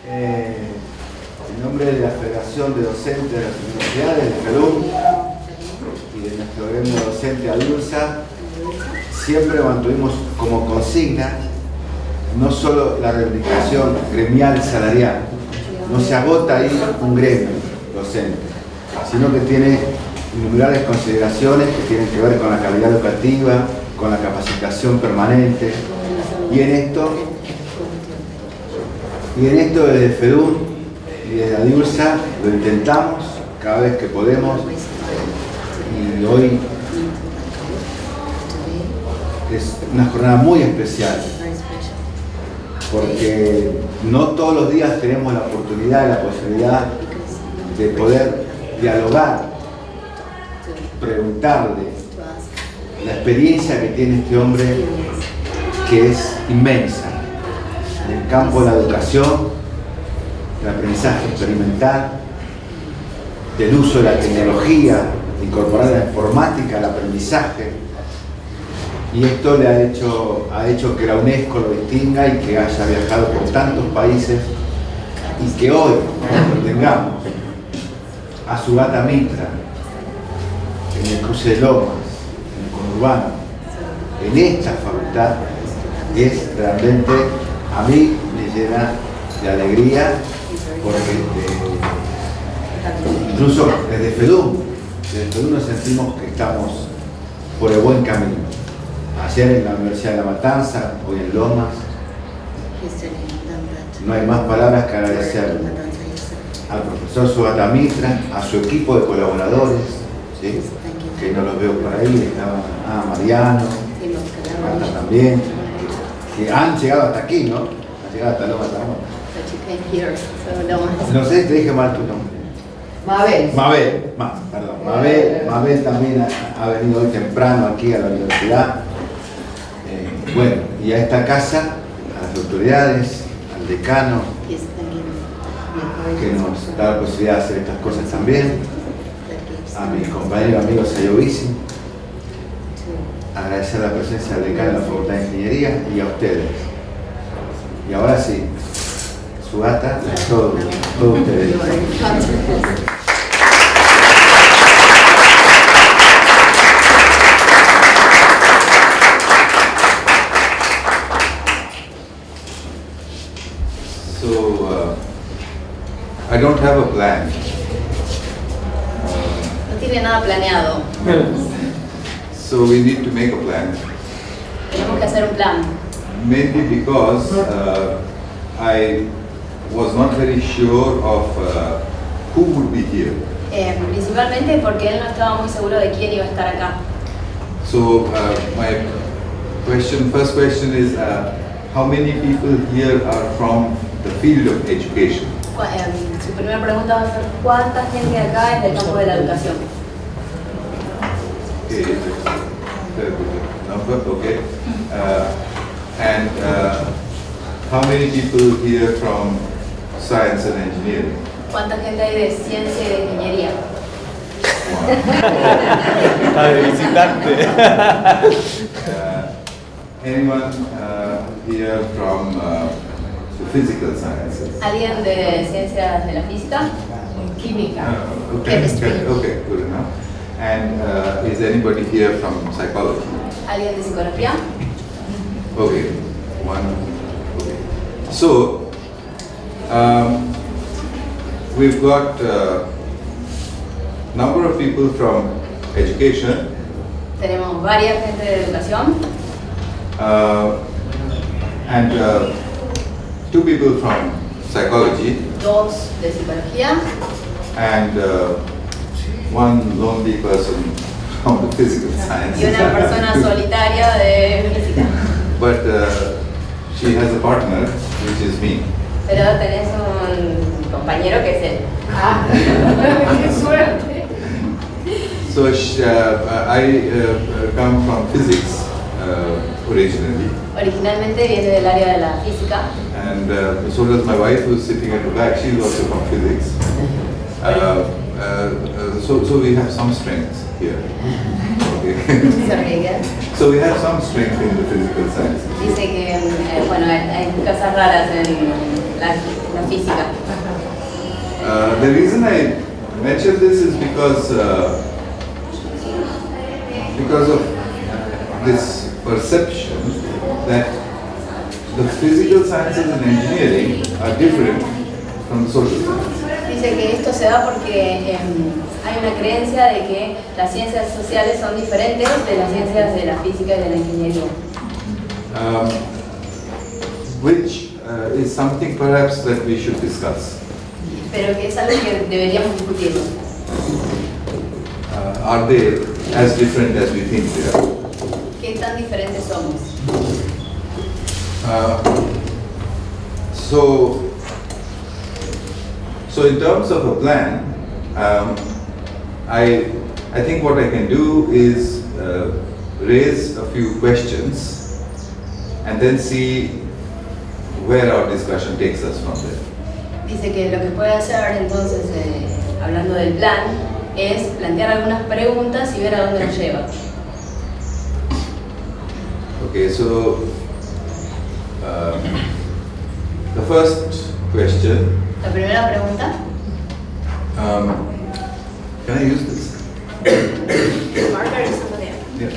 En nombre de la Federación de Docentes de las Universidades de Perú y de nuestro gremio docente ADULSA, siempre mantuvimos como consigna no solo la reivindicación gremial salarial, no se agota ahí un gremio docente, sino que tiene innumerables consideraciones que tienen que ver con la calidad educativa, con la capacitación permanente, y en esto desde FEDUN y desde ADULSA lo intentamos cada vez que podemos, y hoy es una jornada muy especial porque no todos los días tenemos la oportunidad y la posibilidad de poder dialogar, preguntarle la experiencia que tiene este hombre, que es inmensa en el campo de la educación, del aprendizaje experimental, del uso de la tecnología, de incorporar la informática al aprendizaje. Y esto le ha hecho que la UNESCO lo distinga y que haya viajado por tantos países, y que hoy lo tengamos a Sugata Mitra en el cruce de Lomas, en el conurbano, en esta facultad, es realmente, a mí me llena de alegría, porque incluso desde FEDUN nos sentimos que estamos por el buen camino. Ayer en la Universidad de La Matanza, hoy en Lomas. No hay más palabras que agradecer al profesor Sugata Mitra, a su equipo de colaboradores, ¿sí?, que no los veo por ahí, estaban Mariano, Marta también, que han llegado hasta aquí, ¿no? Han llegado hasta Lomas también. No sé si te dije mal tu nombre. Mabel también ha venido hoy temprano aquí a la universidad. Bueno, y a esta casa, a las autoridades, al decano, que nos da la posibilidad de hacer estas cosas también, a mi compañero amigo Sayovisi, agradecer la presencia del decano de la Facultad de Ingeniería y a ustedes. Y ahora sí, Sugata, todos ustedes. I don't have a plan. No tiene nada planeado. So we need to make a plan. Tenemos que hacer un plan. Mainly because I was not very sure of who would be here. Principalmente porque él no estaba muy seguro de quién iba a estar acá. So my first question is, how many people here are from the field of education? Su primera pregunta va a ser: ¿cuánta gente acá es del campo de la educación? Okay, very good number. Okay, and how many people here from science and engineering? ¿Cuánta gente hay de ciencia y de ingeniería? Está de visitante. Anyone here from the physical sciences? ¿Alguien de ciencias de la física? Química. Okay, good enough. And is anybody here from psychology? ¿Alguien de psicología? Okay, one. Okay. So we've got number of people from education. Tenemos varias gente de educación. And two people from psychology. Dos de psicología. And one lonely person from the physical sciences. Y una persona solitaria de física. But she has a partner, which is me. Pero tenés un compañero que es él. ¡Qué suerte! So I come from physics originally. Originalmente viene del área de la física. And so does my wife, who's sitting at the back. She's also from physics. So we have some strength here. Okay. So we have some strength in the physical sciences. Dice que bueno, hay cosas raras en la física. The reason I mention this is because of this perception that the physical sciences and engineering are different from the social sciences. Dice que esto se da porque hay una creencia de que las ciencias sociales son diferentes de las ciencias de la física y de la ingeniería. Which is something perhaps that we should discuss. Pero que es algo que deberíamos discutir. Are they as different as we think they are? ¿Qué tan diferentes somos? So in terms of a plan, I think what I can do is raise a few questions and then see where our discussion takes us from there. Dice que lo que puede hacer entonces, hablando del plan, es plantear algunas preguntas y ver a dónde nos lleva. Okay, so the first question. La primera pregunta. Can I use this? Marker is over there. Yeah.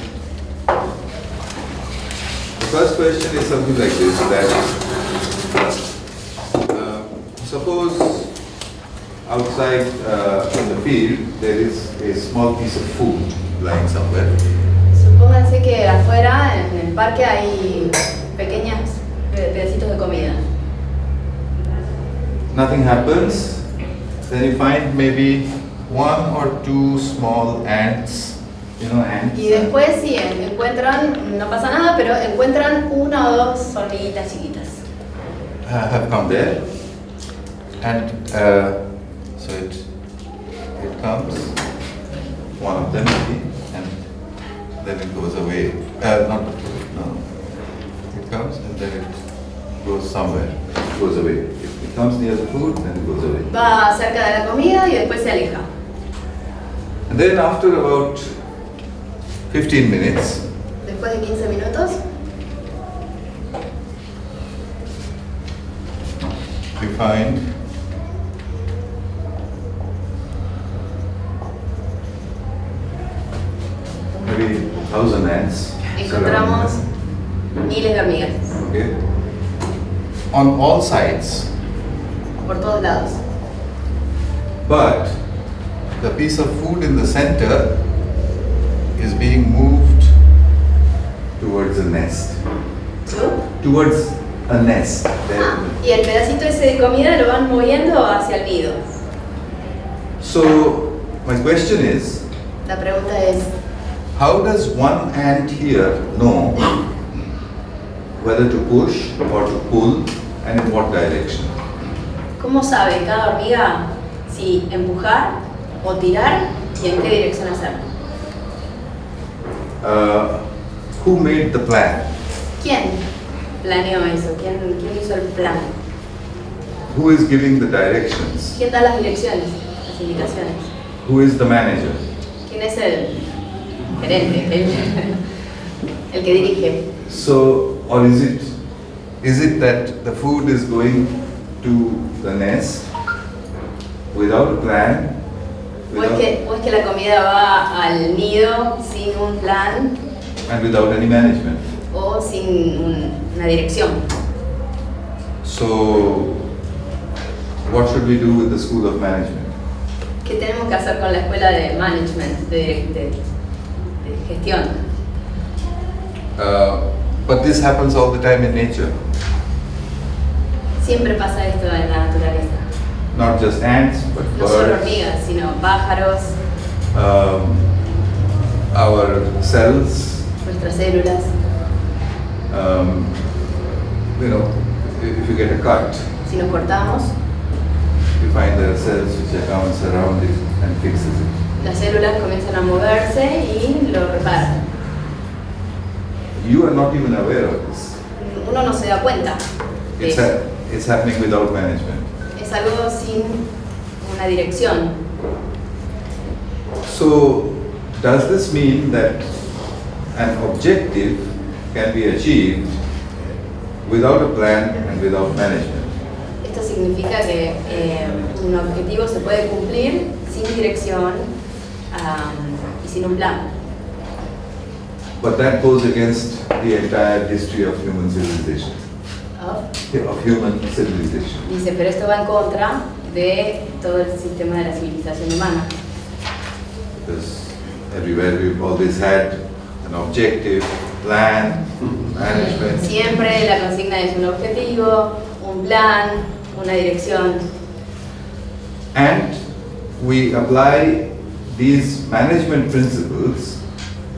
The first question is something like this: that suppose outside in the field there is a small piece of food lying somewhere. Supónganse que afuera en el parque hay pequeños pedacitos de comida. Nothing happens. Then you find maybe one or two small ants. You know ants. Y después sí, encuentran, no pasa nada, pero encuentran una o dos hormiguitas chiquitas. Have come there, and so it comes, one of them maybe, and then it goes away. No, it comes and then it goes somewhere. It goes away. If it comes near the food, then it goes away. Va cerca de la comida y después se aleja. And then after about 15 minutes, Después de 15 minutos, we find maybe 1,000 ants. encontramos miles de hormigas Okay. On all sides, por todos lados. but the piece of food in the center is being moved towards a nest. ¿Tú? Towards a nest. There. Y el pedacito ese de comida lo van moviendo hacia el nido. So my question is, La pregunta es, how does one ant here know whether to push or to pull and in what direction? ¿cómo sabe cada hormiga si empujar o tirar y en qué dirección hacerlo? Who made the plan? ¿Quién planeó eso? ¿Quién hizo el plan? Who is giving the directions? ¿Quién da las direcciones, las indicaciones? Who is the manager? ¿Quién es el gerente, el que dirige? So, or is it that the food is going to the nest without a plan? ¿O es que la comida va al nido sin un plan And without any management. o sin una dirección? So, what should we do with the School of Management? ¿Qué tenemos que hacer con la escuela de management, de gestión? But this happens all the time in nature. Siempre pasa esto en la naturaleza. Not just ants, but No solo birds, hormigas, sino pájaros, our cells. nuestras células. You know, if you get a cut, Si nos cortamos, you find there are cells which comes around it and fixes it. las células comienzan a moverse y lo reparan. You are not even aware of this. Uno no se da cuenta de It's, eso. it's happening without management. Es algo sin una dirección. So, does this mean that an objective can be achieved without a plan and without management? Esto significa que un objetivo se puede cumplir sin dirección y sin un plan. But that goes against the entire history of human civilization. Of human civilization. Dice, pero esto va en contra de todo el sistema de la civilización humana. Because everywhere we've always had an objective, plan, management. Siempre la consigna es un objetivo, un plan, una dirección. And we apply these management principles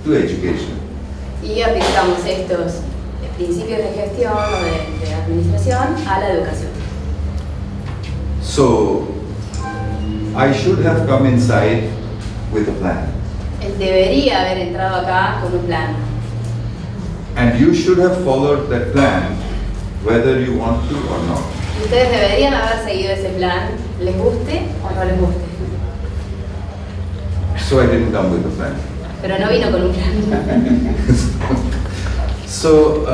to education. Y aplicamos estos principios de gestión o de administración a la educación. So, I should have come inside with a plan. Él debería haber entrado acá con un plan. And you should have followed that plan whether you want to or not. Y ustedes deberían haber seguido ese plan, les guste o no les guste. So I didn't come with a plan. Pero no vino con un plan. So,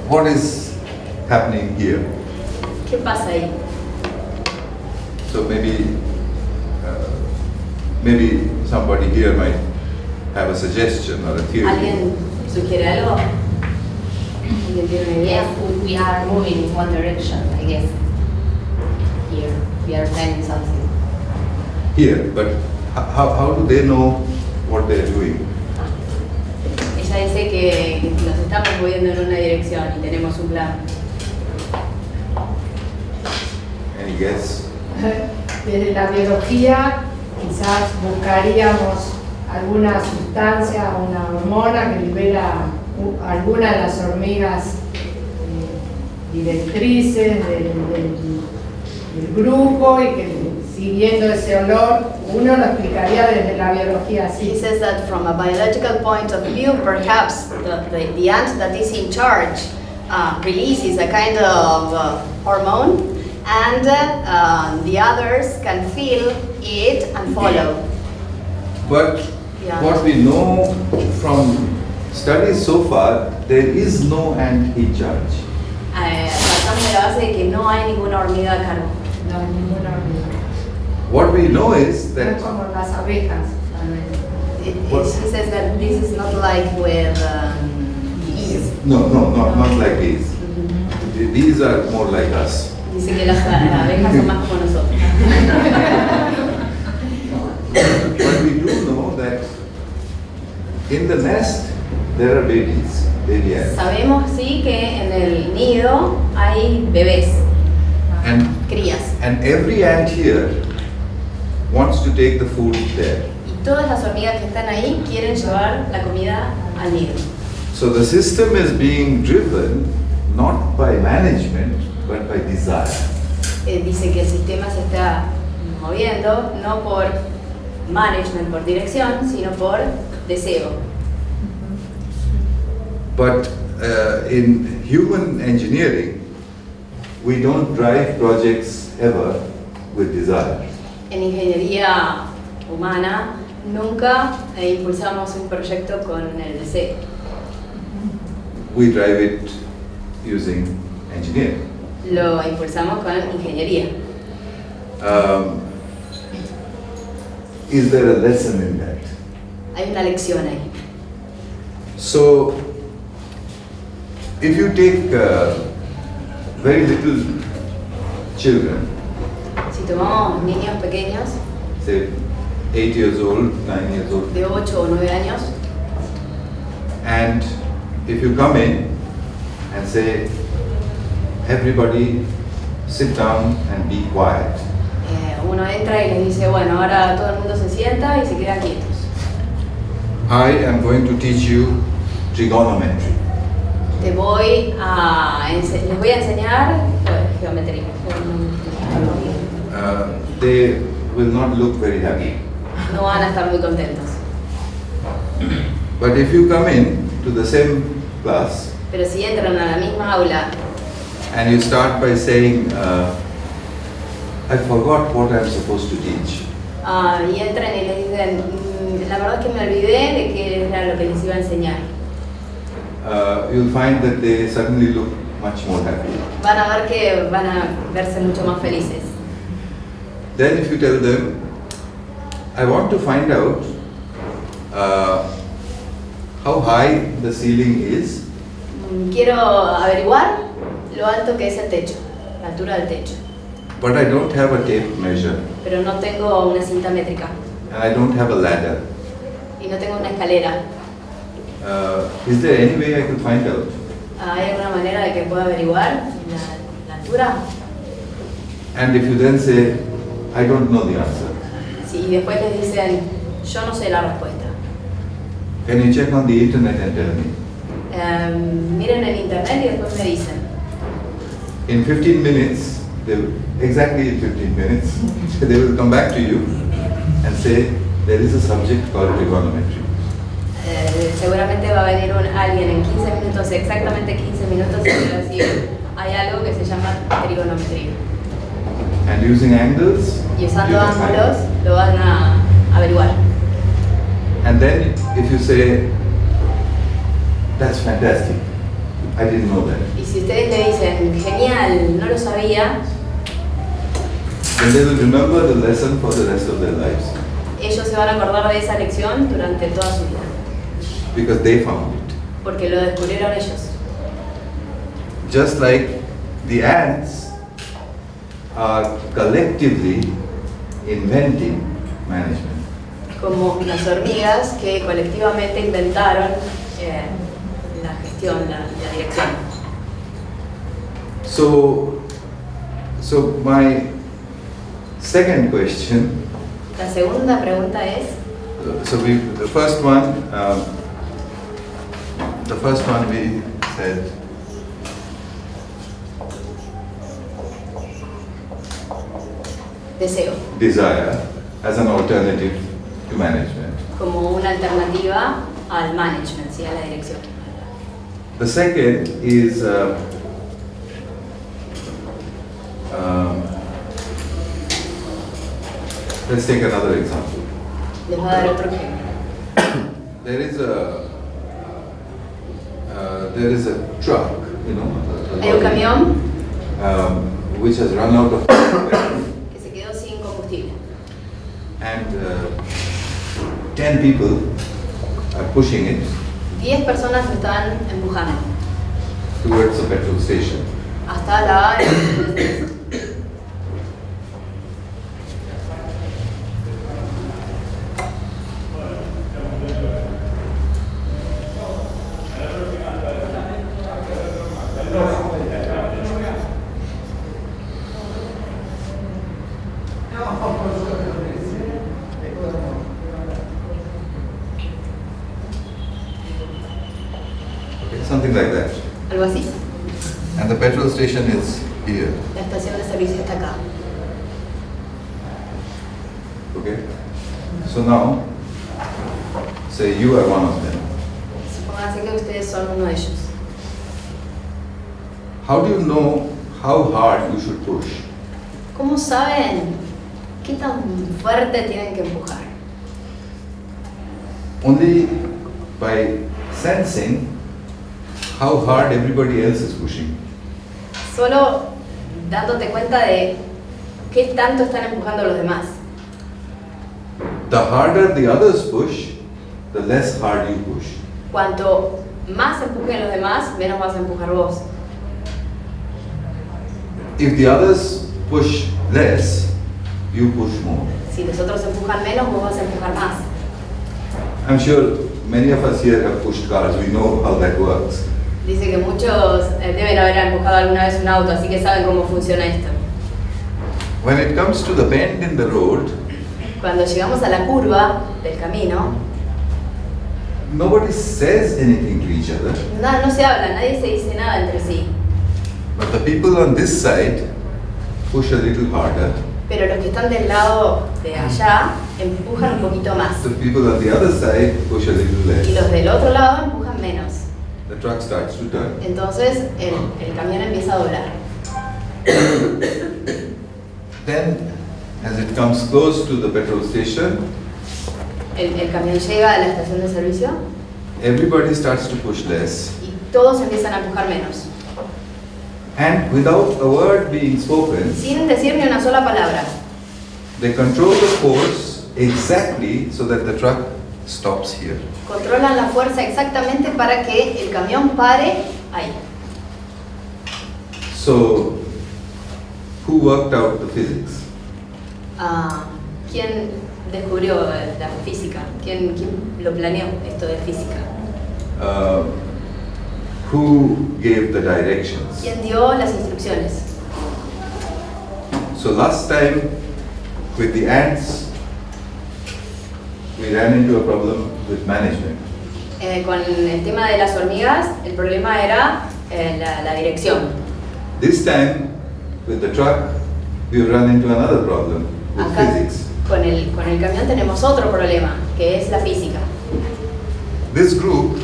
what is happening here? ¿Qué pasa ahí? So maybe somebody here might have a suggestion or a theory. ¿Alguien sugiere algo? ¿Alguien tiene una idea? Yes, we are moving in one direction, I guess. Here, we are planning something. Here, but how do they know what they're doing? Ella dice que nos estamos moviendo en una dirección y tenemos un plan. Any guess? Desde la biología quizás buscaríamos alguna sustancia, una hormona que libera alguna de las hormigas directrices del grupo y que siguiendo ese olor uno lo explicaría desde la biología así. He says that from a biological point of view, perhaps the ant that is in charge releases a kind of hormone, and the others can feel it and follow. But Yeah. what we know from studies so far, there is no ant in charge. Partamos de la base de que no hay ninguna hormiga a cargo. No, ninguna hormiga. What we know is No that es como las abejas, tal vez. She says that this is not like with bees. no, not like these. These are more like us. Dice que las abejas son más como nosotros. But we do know that in the nest there are babies, baby ants. Sabemos sí que en el nido hay bebés, And crías, and every ant here wants to take the food there. y todas las hormigas que están ahí quieren llevar la comida al nido. So the system is being driven not by management but by desire. Dice que el sistema se está moviendo no por management, por dirección, sino por deseo. But in human engineering, we don't drive projects ever with desire. En ingeniería humana nunca impulsamos un proyecto con el deseo. We drive it using engineering. Lo impulsamos con ingeniería. Is there a lesson in that? Hay una lección ahí. So, if you take very little children, Si tomamos niños pequeños say 8 years old, 9 years old, de 8 o 9 años, and if you come in and say, everybody sit down and be quiet, uno entra y les dice, bueno, ahora todo el mundo se sienta y se quedan quietos. I am going to teach you trigonometry. Les voy a enseñar geometría. They will not look very happy. No van a estar muy contentos. But if you come in to the same class Pero si entran a la misma aula and you start by saying, I forgot what I'm supposed to teach. y entran y les dicen, la verdad es que me olvidé de qué era lo que les iba a enseñar. You'll find that they suddenly look much more happy. van a ver que van a verse mucho más felices. Then if you tell them, I want to find out how high the ceiling is, Quiero averiguar lo alto que es el techo, la altura del techo, but I don't have a tape measure pero no tengo una cinta métrica and I don't have a ladder. y no tengo una escalera. Is there any way I could find out? ¿Hay alguna manera de que pueda averiguar la altura? And if you then say, I don't know the answer, Sí, y después les dicen, yo no sé la respuesta. can you check on the internet and tell me? Miren en internet y después me dicen. In 15 minutes, exactly in 15 minutes, they will come back to you and say, there is a subject called trigonometry. Seguramente va a venir alguien en 15 minutos, exactamente 15 minutos, y va a decir, hay algo que se llama trigonometría. And using angles, Y you usando can find ángulos it. lo van a averiguar. And then if you say, that's fantastic, I didn't know that, Y si ustedes le dicen, genial, no lo sabía, then they will remember the lesson for the rest of their lives ellos se van a acordar de esa lección durante toda su vida, because they found it. porque lo descubrieron ellos. Just like the ants are collectively inventing management. Como las hormigas que colectivamente inventaron la gestión, la dirección. So my second question, La segunda pregunta es, the first one we said, deseo, desire as an alternative to management. como una alternativa al management, ¿sí? A la dirección. The second is let's take another example. Les voy a dar otro ejemplo. There is a truck, you know, Hay un camión which has run out of petrol, que se quedó sin combustible and 10 people are pushing it 10 personas lo están empujando towards the petrol station. hasta la Okay, something like that. algo así. And the petrol station is here. La estación de servicio está acá. Okay? So now, say you are one of them. Supónganse que ustedes son uno de ellos. How do you know how hard you should push? ¿Cómo saben qué tan fuerte tienen que empujar? Only by sensing how hard everybody else is pushing. Solo dándote cuenta de qué tanto están empujando los demás. The harder the others push, the less hard you push. Cuanto más empujen los demás, menos vas a empujar vos. If the others push less, you push more. Si los otros empujan menos, vos vas a empujar más. I'm sure many of us here have pushed cars. We know how that works. Dice que muchos deben haber empujado alguna vez un auto, así que saben cómo funciona esto. When it comes to the bend in the road, Cuando llegamos a la curva del camino, nobody says anything to each other. no se habla, nadie se dice nada entre sí. But the people on this side push a little harder. Pero los que están del lado de allá empujan un poquito más. The people on the other side push a little Y less. los del otro lado empujan menos. The truck starts to turn. Entonces el camión empieza a doblar. Then, as it comes close to the petrol station, El camión llega a la estación de servicio everybody starts to push less. y todos empiezan a empujar menos. And without a word being spoken, sin decir ni una sola palabra. they control the force exactly so that the truck stops here. Controlan la fuerza exactamente para que el camión pare ahí. So, who worked out the physics? ¿Quién descubrió la física? ¿Quién lo planeó esto de física? Who gave the directions? ¿Quién dio las instrucciones? So last time with the ants, we ran into a problem with management. Con el tema de las hormigas, el problema era la dirección. This time with the truck, we run into another problem with Acá, physics. con el camión tenemos otro problema, que es la física. This group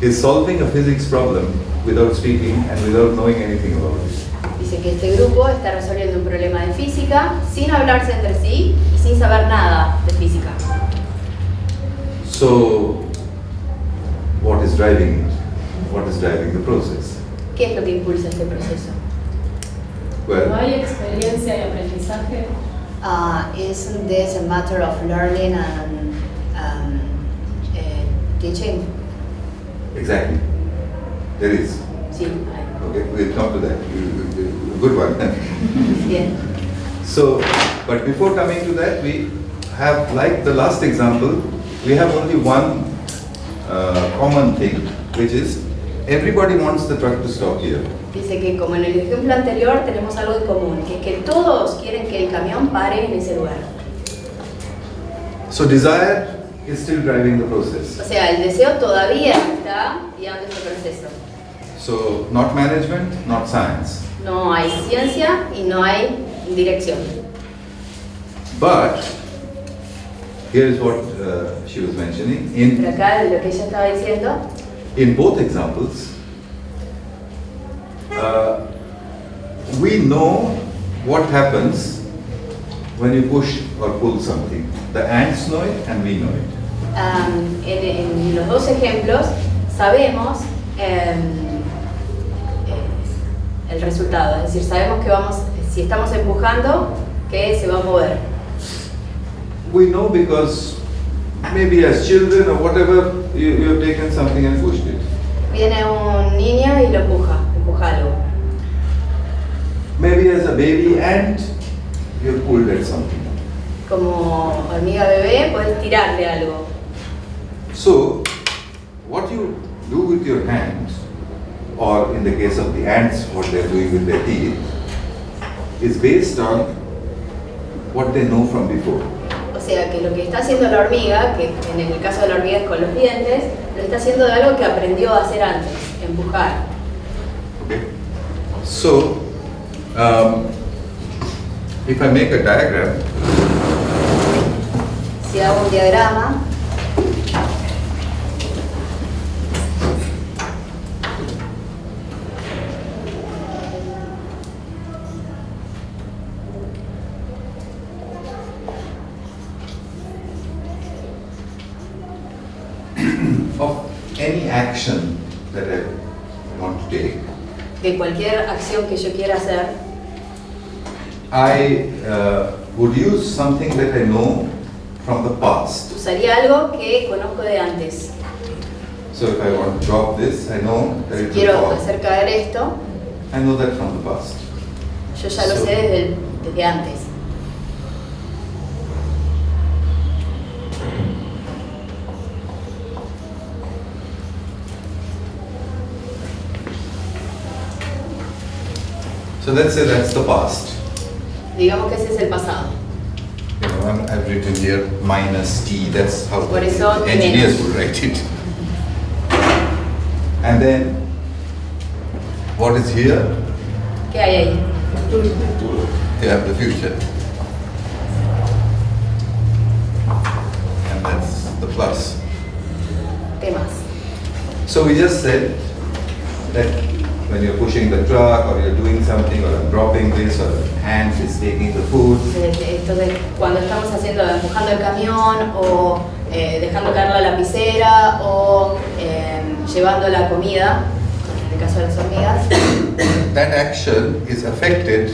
is solving a physics problem without speaking and without knowing anything about it. Dice que este grupo está resolviendo un problema de física sin hablarse entre sí y sin saber nada de física. So, what is driving it? What is driving the process? ¿Qué es lo que impulsa este proceso? ¿No Well, hay experiencia y aprendizaje? Isn't this a matter of learning and teaching? exactly. There is. Sí, hay. Okay, we'll come to that. Good one. Bien. So, but before coming to that, we have, like the last example, we have only one common thing, which is everybody wants the truck to stop here. Dice que como en el ejemplo anterior tenemos algo en común, que es que todos quieren que el camión pare en ese lugar. So desire is still driving the process. O sea, el deseo todavía está guiando ese proceso. So not management, not science. No hay ciencia y no hay dirección. But here is what she was mentioning. Pero acá lo que ella estaba diciendo, In both examples, we know what happens when you push or pull something. The ants know it and we know it. en los dos ejemplos sabemos el resultado, es decir, sabemos que si estamos empujando, que se va a mover. We know because maybe as children or whatever, you have taken something and pushed it. Viene un niño y lo empuja algo. Maybe as a baby ant, you have pulled at something. Como hormiga bebé, puedes tirarle algo. So, what you do with your hands, or in the case of the ants, what they're doing with their teeth, is based on what they know from before. O sea, que lo que está haciendo la hormiga, que en el caso de la hormiga es con los dientes, lo está haciendo de algo que aprendió a hacer antes, empujar. Okay? So, if I make a diagram, Si hago un diagrama, of any action that I want to take, de cualquier acción que yo quiera hacer, I would use something that I know from the past. usaría algo que conozco de antes. So if I want to drop this, I know that Si it will quiero fall. hacer caer esto, I know that from the past. yo ya lo sé desde antes. So let's say that's the past. Digamos que ese es el pasado. You know, I've written here minus t. That's how Por eso engineers menos. would write it. And then, what is here? ¿Qué hay ahí? You have the future. And that's the plus. Temas. So we just said that when you're pushing the truck or you're doing something or dropping this or hand is taking the food, Entonces, cuando estamos empujando el camión o dejando caer la lapicera o llevando la comida, el caso de las hormigas, that action is affected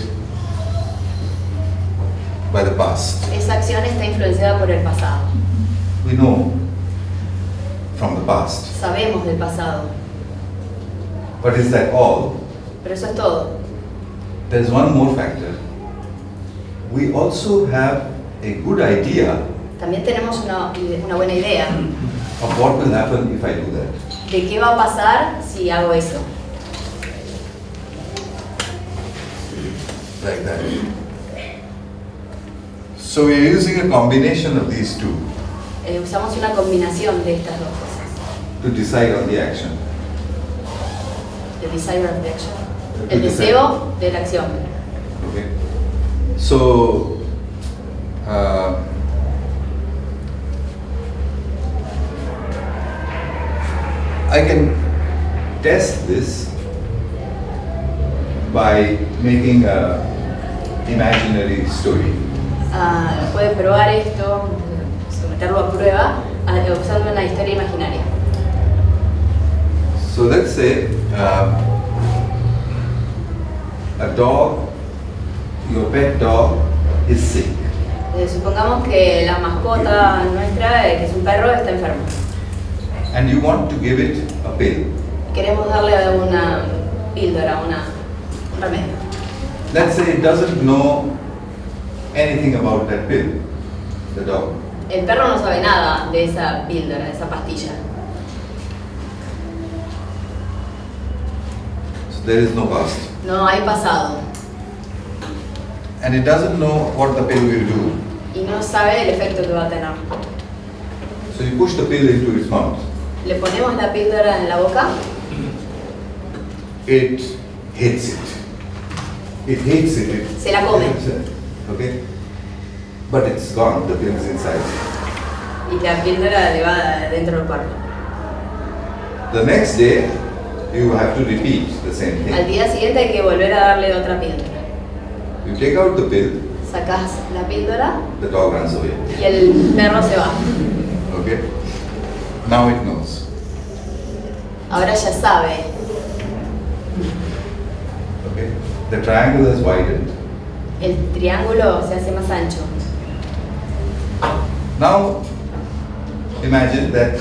by the past. esa acción está influenciada por el pasado. We know from the past. Sabemos del pasado, But is that all? pero eso es todo. There's one more factor. We also have a good idea También tenemos una buena idea of what will happen if I do that. de qué va a pasar si hago eso. Like that. So we are using a combination of these two Usamos una combinación de estas dos cosas. to decide on the action. The desire of the action. To El decide. deseo de la acción. Okay. So I can test this by making a imaginary story. Puede probar esto, someterlo a prueba, usando una historia imaginaria. So let's say a dog, your pet dog, is sick. Supongamos que la mascota nuestra, que es un perro, está enfermo. And you want to give it a pill. Queremos darle una píldora, un remedio. Let's say it doesn't know anything about that pill, the dog. El perro no sabe nada de esa píldora, de esa pastilla. So there is no past. No hay pasado. And it doesn't know what the pill will do. Y no sabe el efecto que va a tener. So you push the pill into its mouth. Le ponemos la píldora en la boca, It hates it. It hates it. Se la come. Okay? But it's gone, the pill is inside. y la píldora le va dentro del cuerpo. The next day, you have to repeat the same Al thing. día siguiente hay que volver a darle otra píldora. You take out the pill, Sacás la píldora the dog runs away. y el perro se va. Okay? Now it knows. Ahora ya sabe. Okay? The triangle is widened. El triángulo se hace más ancho. Now, imagine that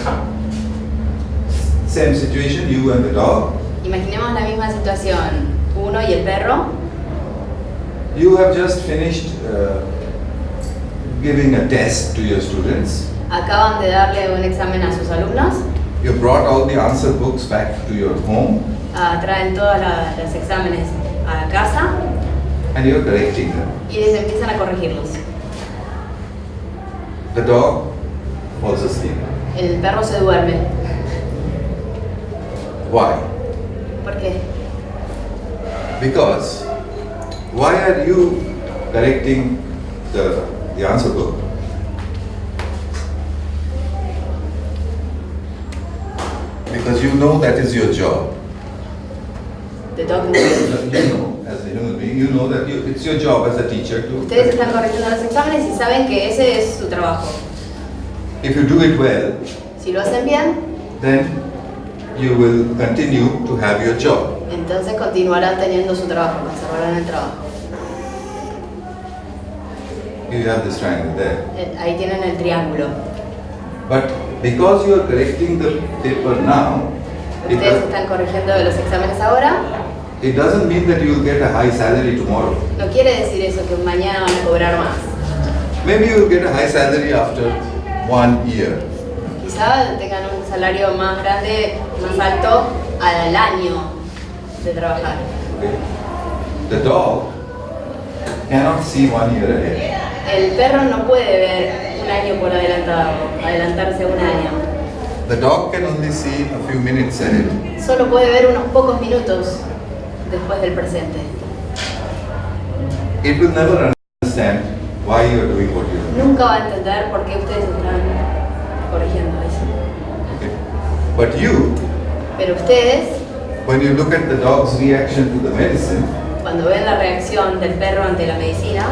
same situation, you and the dog. Imaginemos la misma situación, uno y el perro. You have just finished giving a test to your students. Acaban de darle un examen a sus alumnos. You brought all the answer books back to your home Traen todos los exámenes a casa and you're correcting them. y les empiezan a corregirlos. The dog falls asleep. El perro se duerme. Why? ¿Por qué? Because why are you correcting the answer book? Because you know that is your job. The dog knows. You know, as a human being, you know that it's your job as a teacher to. Ustedes están corrigiendo los exámenes y saben que ese es su trabajo. If you do it well, Si lo hacen bien, then you will continue to have your job. entonces continuarán teniendo su trabajo, conservarán el trabajo. You have this triangle there. Ahí tienen el triángulo. But because you are correcting the paper now, Ustedes están corrigiendo los exámenes ahora. it doesn't mean that you will get a high salary tomorrow. No quiere decir eso que mañana van a cobrar más. Maybe you will get a high salary after 1 year. Quizá tengan un salario más grande, más alto al año de trabajar. Okay? The dog cannot see 1 year ahead. El perro no puede ver un año por adelantado, adelantarse un año. The dog can only see a few minutes ahead. Solo puede ver unos pocos minutos después del presente. It will never understand why you are doing what you are doing. Nunca va a entender por qué ustedes están corrigiendo eso. Okay? But you, Pero ustedes, when you look at the dog's reaction to the medicine, cuando ven la reacción del perro ante la medicina,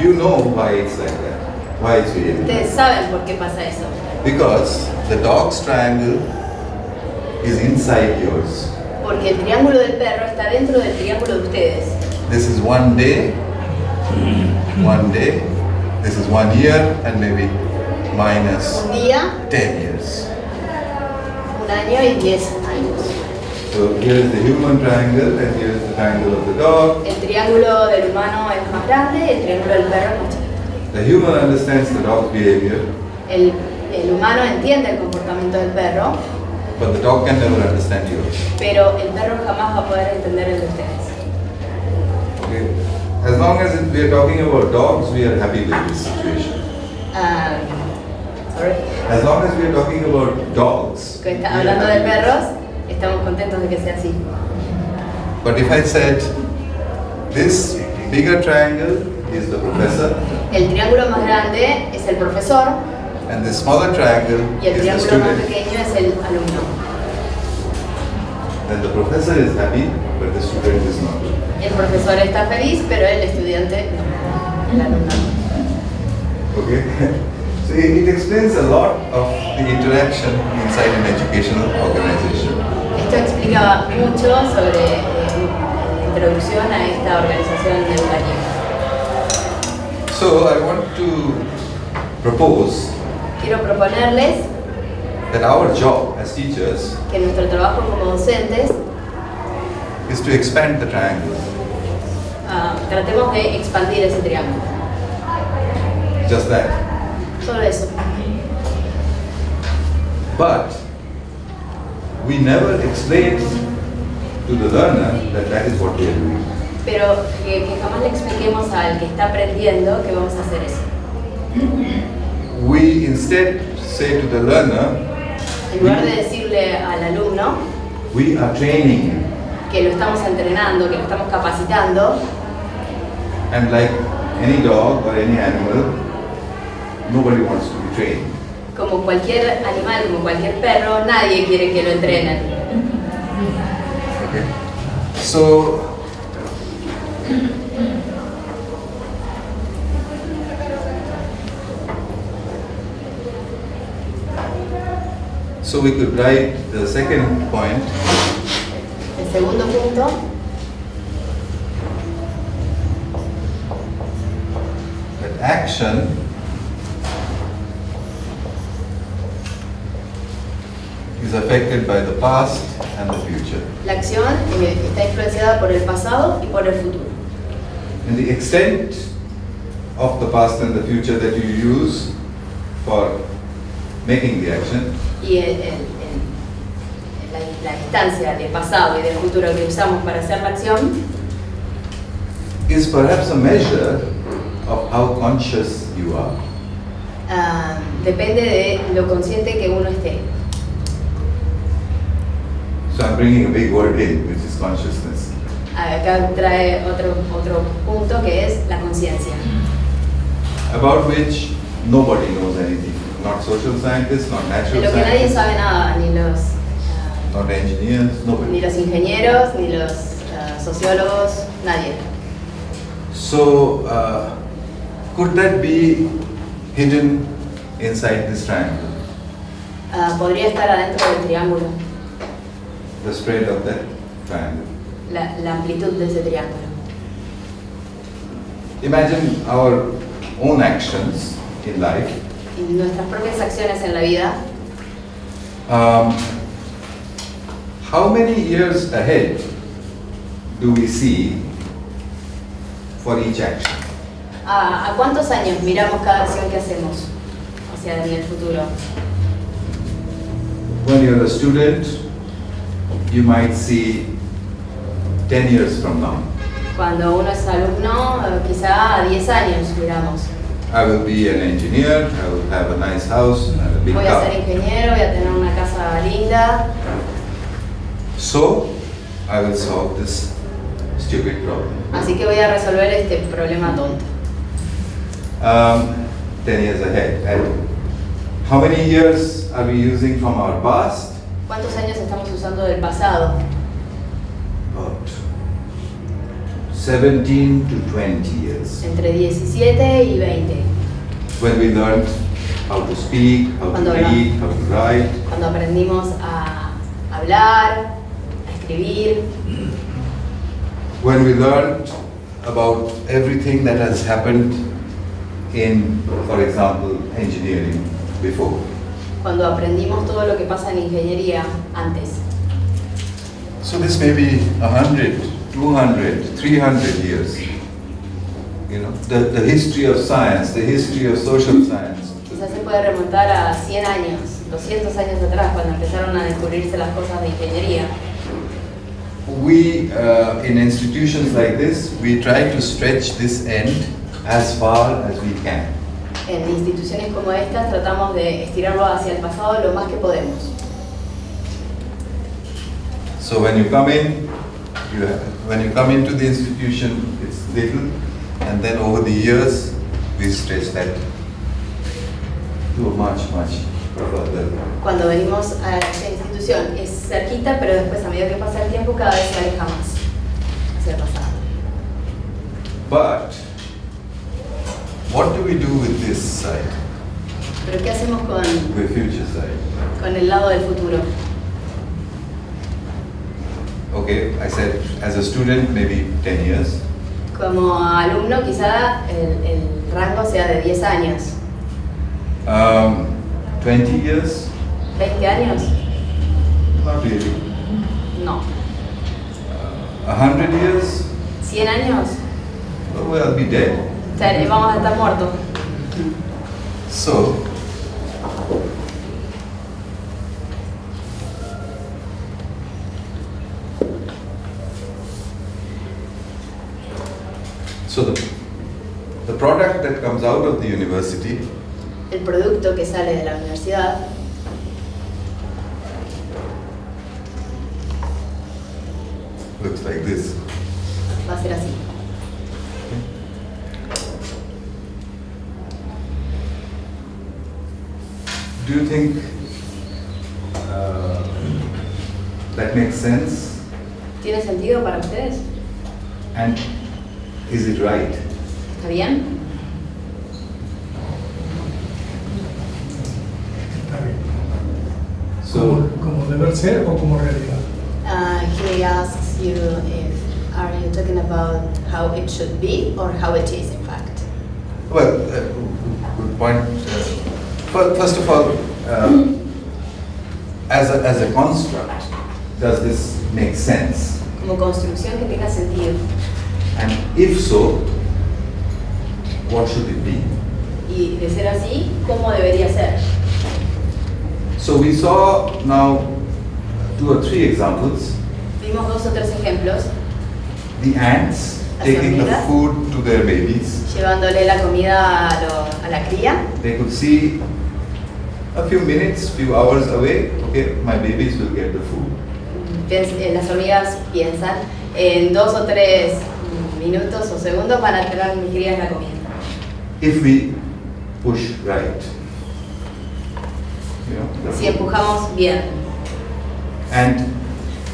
you know why it's like that, why it's reacting. ustedes saben por qué pasa eso. Because the dog's triangle is inside yours. Porque el triángulo del perro está dentro del triángulo de ustedes. This is 1 day, 1 day. This is 1 year and maybe minus Un día, 10 years. un año y 10 años. So here is the human triangle and here is the triangle of the dog. El triángulo del humano es más grande, el triángulo del perro es más chiquito. The human understands the dog's behavior, El humano entiende el comportamiento del perro, but the dog can never understand yours. pero el perro jamás va a poder entender el de ustedes. Okay. As long as we are talking about dogs, we are happy with this situation. Sorry. As long as we are talking about dogs, Que we está are hablando de happy with perros, estamos contentos de que sea así. this. But if I said this bigger triangle is the professor El triángulo más grande es el profesor and this smaller triangle y el is the triángulo más student, pequeño es el alumno. then the professor is happy, but the student is not. El profesor está feliz, pero el estudiante no, el alumno no. Okay? So it explains a lot of the interaction inside an educational organization. Esto explica mucho sobre introducción a esta organización educativa. So I want to propose Quiero proponerles that our job as teachers que nuestro trabajo como docentes is to expand the triangle. tratemos de expandir ese triángulo. Just that. Solo eso. But we never explain to the learner that that is what we are doing. Pero que jamás le expliquemos al que está aprendiendo que vamos a hacer eso. We instead say to the learner, En lugar de decirle al alumno we are training you. que lo estamos entrenando, que lo estamos capacitando, And like any dog or any animal, nobody wants to be trained. como cualquier animal, como cualquier perro, nadie quiere que lo entrenen. Okay. So we could write the second point. El segundo punto That action is affected by the past and the future. la acción está influenciada por el pasado y por el futuro. And the extent of the past and the future that you use for making the action Y la distancia del pasado y del futuro que usamos para hacer la acción is perhaps a measure of how conscious you are. depende de lo consciente que uno esté. So I'm bringing a big word in, which is consciousness. Acá trae otro punto que es la conciencia, About which nobody knows anything. Not social scientists, not de natural lo que nadie scientists, sabe nada, not engineers, ni nobody. los ingenieros, ni los sociólogos, nadie. So, could that be hidden inside this triangle? Podría estar adentro del triángulo, The spread of that triangle. la amplitud de ese triángulo. Imagine our own actions in life. Y nuestras propias acciones en la vida, How many years ahead do we see for each action? ¿a cuántos años miramos cada acción que hacemos hacia en el futuro? When you're a student, you might see 10 years from now. Cuando uno es alumno, quizá a 10 años miramos. I will be an engineer, I will have a nice house and a big Voy a ser car. ingeniero, voy a tener una casa linda, So, I will solve this stupid problem. así que voy a resolver este problema tonto. 10 years ahead. And how many years are we using from our past? ¿Cuántos años estamos usando del pasado? About 17 to 20 years. Entre 17 y 20, When we learned how to speak, how to Cuando read, how to write. cuando aprendimos a hablar, a escribir. When we learned about everything that has happened in, for example, engineering before. Cuando aprendimos todo lo que pasa en ingeniería antes. So this may be 100, 200, 300 years. You know, the history of science, the history of social science. Quizás se puede remontar a 100 años, 200 años atrás, cuando empezaron a descubrirse las cosas de ingeniería. We, in institutions like this, we try to stretch this end as far as we can. En instituciones como estas tratamos de estirarlo hacia el pasado lo más que podemos. So when you come in, when you come into the institution, it's little, and then over the years, we stretch that to a much further. Cuando venimos a esta institución es cerquita, pero después a medida que pasa el tiempo cada vez se aleja más hacia el pasado. But what do we do with this side, Pero ¿qué hacemos the future side? con el lado del futuro? Okay, I said as a student maybe 10 years. Como alumno quizá el rango sea de 10 años, 20 years? 20 años, Not really. no. 100 years? 100 años, Oh, I'll be dead. vamos a estar muertos. So, the product that comes out of the university El producto que sale de la universidad looks like this. va a ser así. Do you think that makes sense? ¿Tiene sentido para ustedes? And is it right? ¿Está bien? Está bien. So, ¿Como deber ser o como realidad? He asks you if are you talking about how it should be or how it is in fact. well, good point. First of all, as a construct, does this make sense? Como construcción que tenga sentido. And if so, what should it be? Y de ser así, ¿cómo debería ser? So we saw now 2 or 3 examples. Vimos 2 o 3 ejemplos, The ants Las taking the hormigas. food to their babies. llevándole la comida a la cría. They could see a few minutes, few hours away, okay, my babies will get the food. Las hormigas piensan, en 2 o 3 minutos o segundos van a tener mis crías la comida. If we push right. You know, the Si food. empujamos bien. And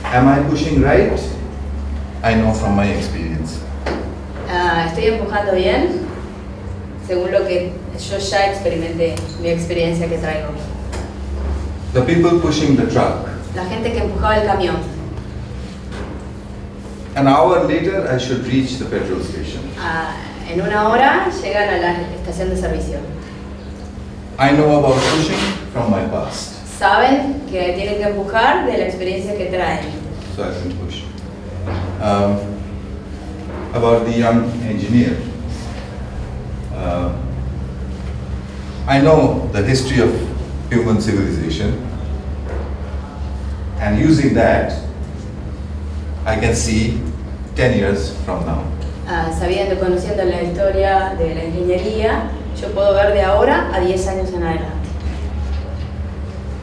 am I pushing right? I know from my experience. ¿Estoy empujando bien? Según lo que yo ya experimenté, mi experiencia que traigo. The people pushing the truck. La gente que empujaba el camión. An hour later, I should reach the petrol station. En 1 hora llegan a la estación de servicio. I know about pushing from my past, Saben que tienen que empujar de la experiencia que traen. so I can push. About the young engineer. I know the history of human civilization, and using that, I can see 10 years from now. Sabiendo, conociendo la historia de la ingeniería, yo puedo ver de ahora a 10 años en adelante.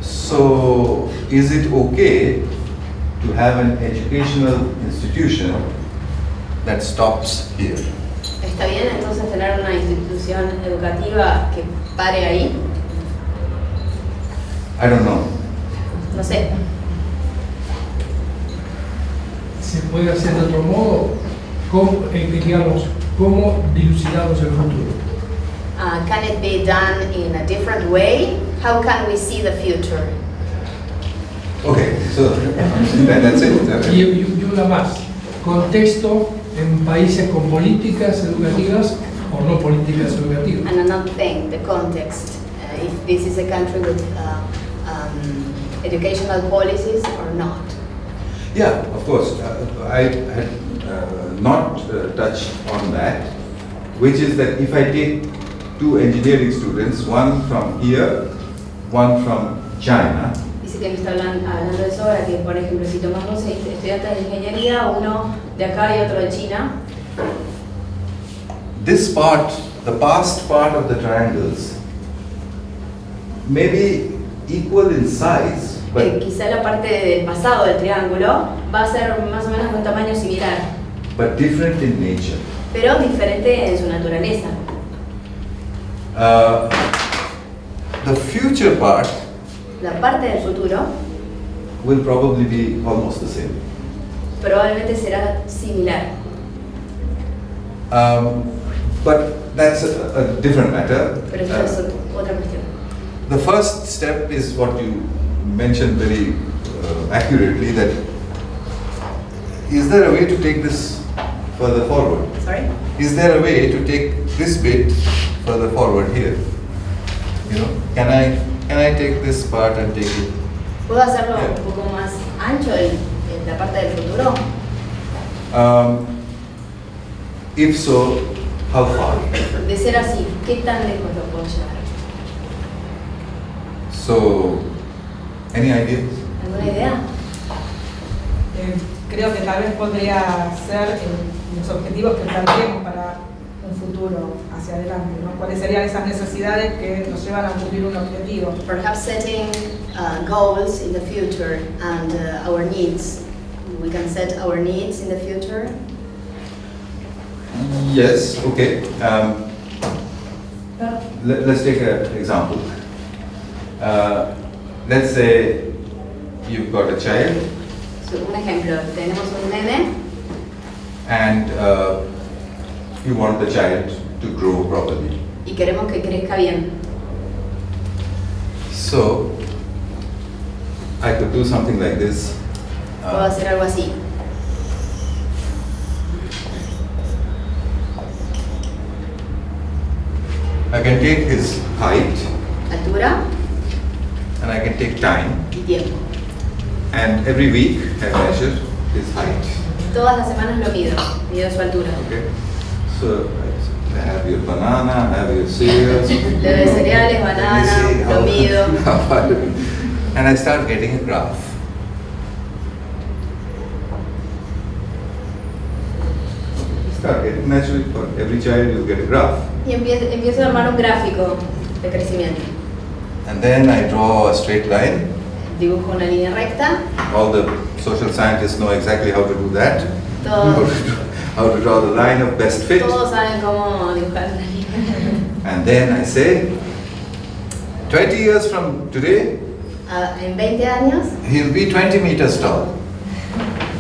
So, is it okay to have an educational institution that stops here? ¿Está bien entonces tener una institución educativa que pare ahí? I don't know. No sé. ¿Se puede hacer de otro modo? ¿Cómo, digamos, cómo dilucidamos el futuro? Can it be done in a different way? How can we see the future? Okay, so that's it. Y una más. Contexto en países con políticas educativas o no políticas educativas. And another thing, the context. If this is a country with educational policies or not. Yeah, of course. I had not touched on that, which is that if I take two engineering students, one from here, one from China, Dice que me está hablando de eso, ahora que por ejemplo si tomamos estudiantes de ingeniería, uno de acá y otro de China, this part, the past part of the triangles, may be equal in size, but quizá la parte del pasado del triángulo va a ser más o menos de un tamaño similar, different in nature. pero diferente en su naturaleza. The future part La parte del futuro will probably be almost the same. probablemente será similar, But that's a different matter. pero esto es otra cuestión. The first step is what you mentioned very accurately, that is there a way to take this further forward? Sorry? Is there a way to take this bit further forward here? You know, can I take this part and take it? ¿Puedo hacerlo Yeah. un poco más ancho la parte del futuro? If so, how far? De ser así, ¿qué tan lejos lo puedo llevar? So, any ideas? ¿Alguna idea? Creo que tal vez podría ser los objetivos que planteemos para un futuro hacia adelante, ¿no? ¿Cuáles serían esas necesidades que nos llevan a cumplir un objetivo? Perhaps setting goals in the future and our needs. We can set our needs in the future. Yes, okay. Let's take an example. Let's say you've got a child So, un ejemplo, tenemos un nene and you want the child to grow properly. y queremos que crezca bien. So, I could do something like this. Puedo hacer algo así. I can take his height Altura and I can take time, y tiempo. and every week I measure his height. Todas las semanas lo mido su altura. Okay? So, I have your banana, I have your cereals. Le doy cereales, Let me banana, see lo mido. how far do we- and I start getting a graph. Start getting, naturally for every child you get a graph. Y empiezo a armar un gráfico de crecimiento. And then I draw a straight line. Dibujo una línea recta. All the social scientists know exactly how to do that. Todos, How to draw the line of best fit. todos saben cómo dibujar una línea. And then I say, 20 years from today, En 20 años he'll be 20 meters tall.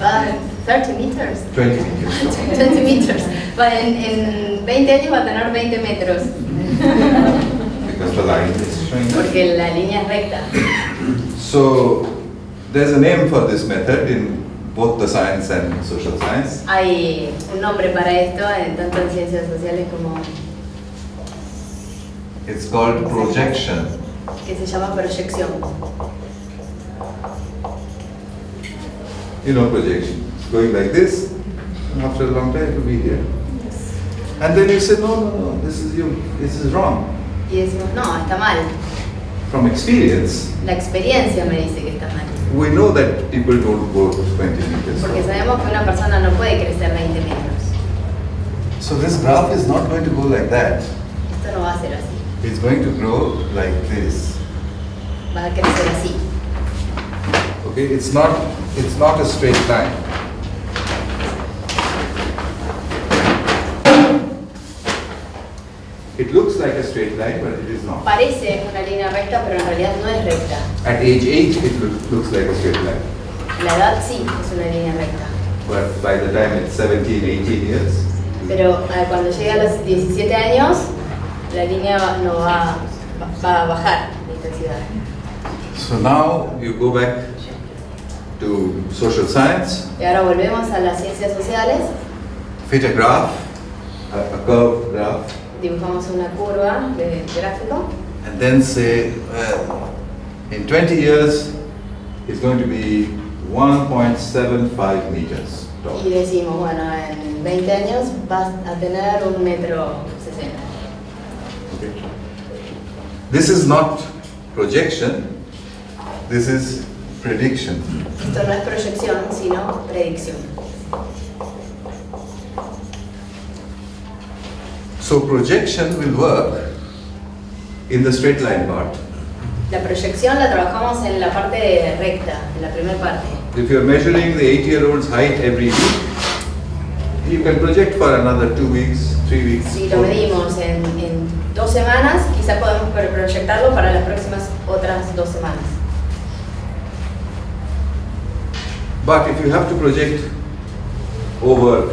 va a 30 meters. 20 meters tall. 20 meters. En 20 años va a tener 20 metros. Because the line is showing that. Porque la línea es recta. So, there's a name for this method in both the science and social science. Hay un nombre para esto, tanto en ciencias sociales como It's called projection. que se llama proyección. You know projection. It's going like this, and after a long time it will be here. And then you say, no, this is wrong. Y decimos, no, está mal. From experience, La experiencia me dice que está mal. we know that people don't go 20 meters. Porque sabemos que una persona no puede crecer 20 metros. So this graph is not going to go like that. Esto no va a ser así. It's going to grow like this. Va a crecer así. Okay, it's not a straight line. It looks like a straight line, but it is not. Parece una línea recta, pero en realidad no es recta. At age 8, it looks like a straight line. La edad sí es una línea recta. But by the time it's 17, 18 years, Pero cuando llega a los 17 años, la línea no va a bajar de intensidad. so now you go back to social science, Y ahora volvemos a las ciencias sociales. fit a graph, a curved graph, Dibujamos una curva de gráfico. and then say, well, in 20 years, it's going to be 1.75 meters tall. Y decimos, bueno, en 20 años vas a tener 1,60 metros. Okay. This is not projection, this is prediction. Esto no es proyección, sino predicción. So projection will work in the straight line part. La proyección la trabajamos en la parte recta, en la primera parte. If you're measuring the 8-year-old's height every week, you can project for another 2 weeks, 3 weeks. Si lo 4 weeks. medimos en 2 semanas, quizá podemos proyectarlo para las próximas otras 2 semanas. But if you have to project over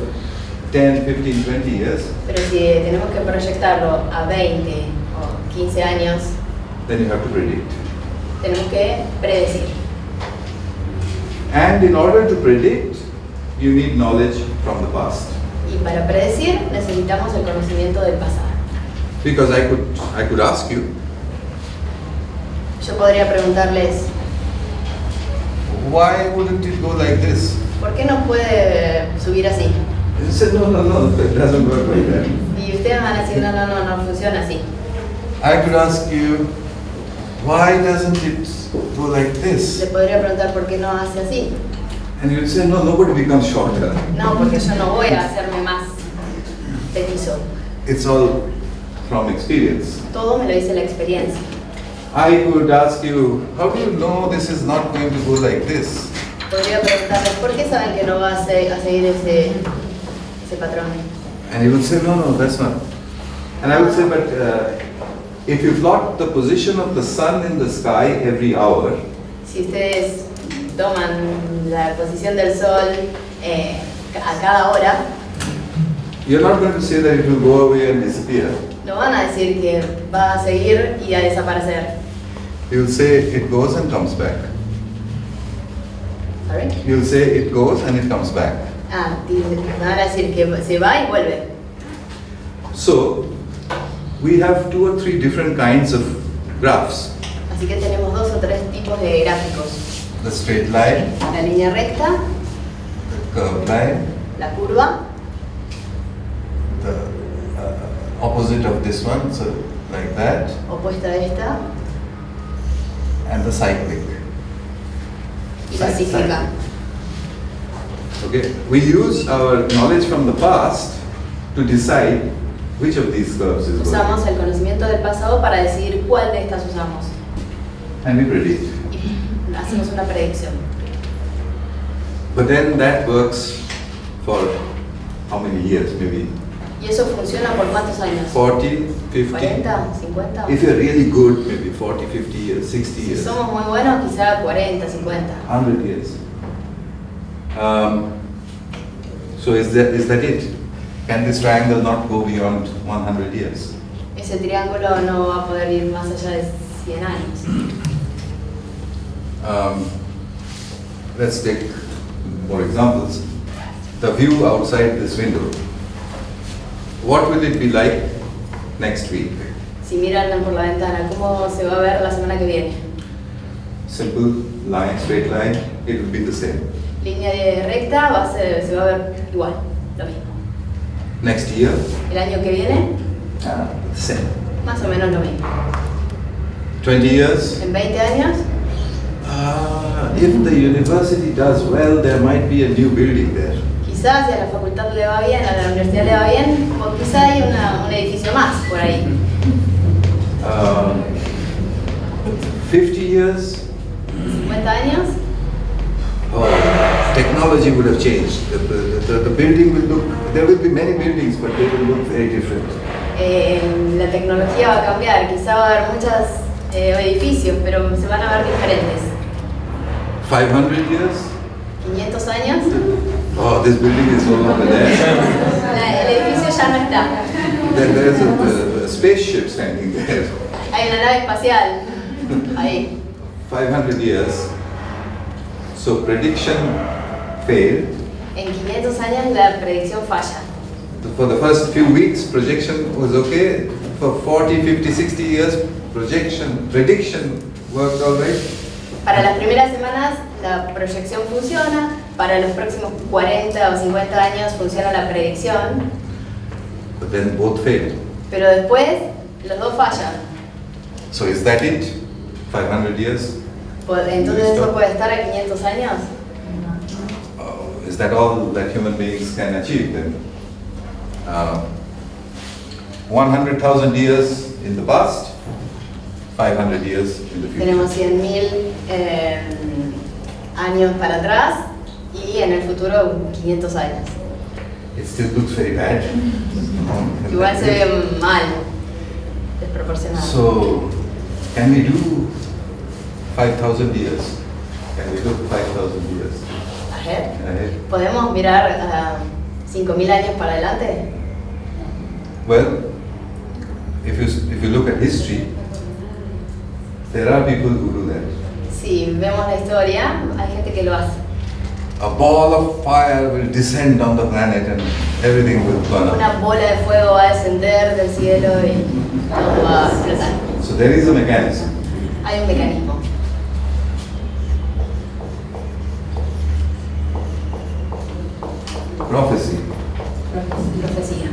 10, 15, 20 years, Pero si tenemos que proyectarlo a 20 o 15 años, then you have to predict. tenemos que predecir. And in order to predict, you need knowledge from the past. Y para predecir necesitamos el conocimiento del pasado. Because I could ask you, Yo podría preguntarles, why wouldn't it go like this? ¿por qué no puede subir así? You said, no, it doesn't work like that. Y ustedes van a decir, no funciona así. I could ask you, why doesn't it go like Le this? podría preguntar por qué no hace así. And you'd say, no, nobody becomes shorter. No, porque yo no voy a hacerme más petizo. It's all from experience. Todo me lo dice la experiencia. I could ask you, how do you know this is not going to go like this? Podría preguntarles, ¿por qué saben que no va a seguir ese patrón? And you would say, no, that's not. And I would say, but if you plot the position of the sun in the sky every hour, Si ustedes toman la posición del sol a cada hora, you're not going to say that it will go away and disappear. no van a decir que va a seguir y a desaparecer. You'll say it goes and comes back. ¿Sorry? You'll say it goes and it comes back. Van a decir que se va y vuelve. So, we have 2 or 3 different kinds of graphs. Así que tenemos 2 o 3 tipos de gráficos. The straight line, La línea recta, the curved line, la curva, the opposite of this one, so like that, opuesta a esta, and the cyclic. y la cíclica. Okay, we use our knowledge from the past to decide which of these curves is going. Usamos el conocimiento del pasado para decidir cuál de estas usamos. And we predict. Y hacemos una predicción. But then that works for how many years? Maybe ¿Y eso funciona por cuántos años? 40, 50. ¿40? ¿50? If you're really good, maybe 40, 50 years, 60 Si years, somos muy buenos, quizá 40, 50. 100 years. So is that it? Can this triangle not go beyond 100 years? Ese triángulo no va a poder ir más allá de 100 años. Let's take more examples. The view outside this window. What will it be like next week? Si miran por la ventana, ¿cómo se va a ver la semana que viene? Simple line, straight line, it will be the same. Línea recta se va a ver igual, lo mismo. Next year, El año que viene, the same. más o menos lo mismo. 20 years, En 20 años, if the university does well, there might be a new building there. quizás si a la facultad le va bien, a la universidad le va bien, o quizá hay un edificio más por ahí. 50 years, 50 años, technology would have changed. The building will look, there will be many buildings, but they will look very different. la tecnología va a cambiar, quizá va a haber muchos edificios, pero se van a ver diferentes. 500 years, 500 años, oh, this building is no longer there. el edificio ya no está. There's a spaceship standing there. Hay una nave espacial ahí. 500 years. So prediction failed. En 500 años la predicción falla. For the first few weeks, projection was okay. For 40, 50, 60 years, prediction worked all right. Para las primeras semanas la proyección funciona, para los próximos 40 o 50 años funciona la predicción, But then both failed. pero después los dos fallan. So is that it? 500 years? Entonces eso puede estar a 500 años. Is that all that human beings can achieve then? 100,000 years in the past, 500 years in the future. Tenemos 100.000 años para atrás y en el futuro 500 años. It still looks very bad. Igual se ve mal, desproporcionado. So, can we do 5,000 years? Can we look 5,000 years Ahead. ahead? ¿Podemos mirar 5.000 años para adelante? Well, if you look at history, there are people who do that. Si vemos la historia, hay gente que lo hace. A ball of fire will descend on the planet and everything will burn up. Una bola de fuego va a descender del cielo y todo va a explotar. So there is a mechanism. Hay un mecanismo. Prophecy. Profecía.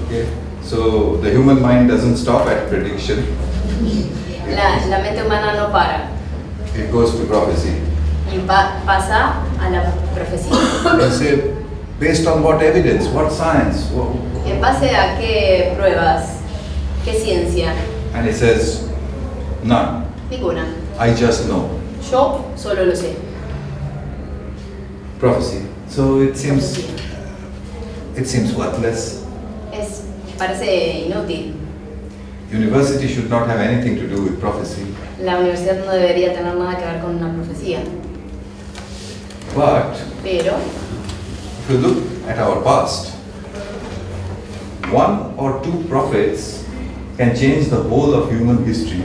Okay. So the human mind doesn't stop at prediction. La mente humana no para It goes to prophecy. y pasa a la profecía. They say, based on what evidence, what science? ¿En base a qué pruebas? ¿Qué ciencia? And it says, none. Ninguna. I just know. Yo solo lo sé. Prophecy. So it seems Profecía. worthless. Parece inútil. University should not have anything to do with prophecy. La universidad no debería tener nada que ver con una profecía. But Pero if you look at our past, one or two prophets can change the whole of human history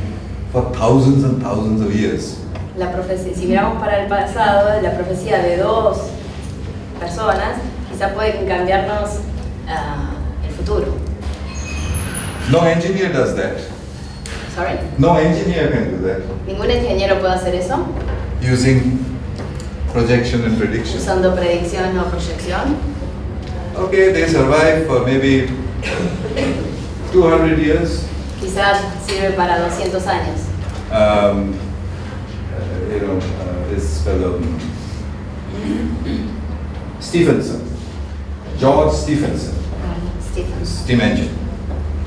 for thousands and thousands of years. la profecía, si miramos para el pasado, la profecía de dos personas quizá pueden cambiarnos el futuro. No engineer does that. Sorry. No engineer can do that Ningún ingeniero puede hacer eso using projection and prediction. usando predicción o proyección. Okay, they survive for maybe 200 years. Quizás sirve para 200 años. This fellow Stephenson, George Stephenson, Stephen steam engine.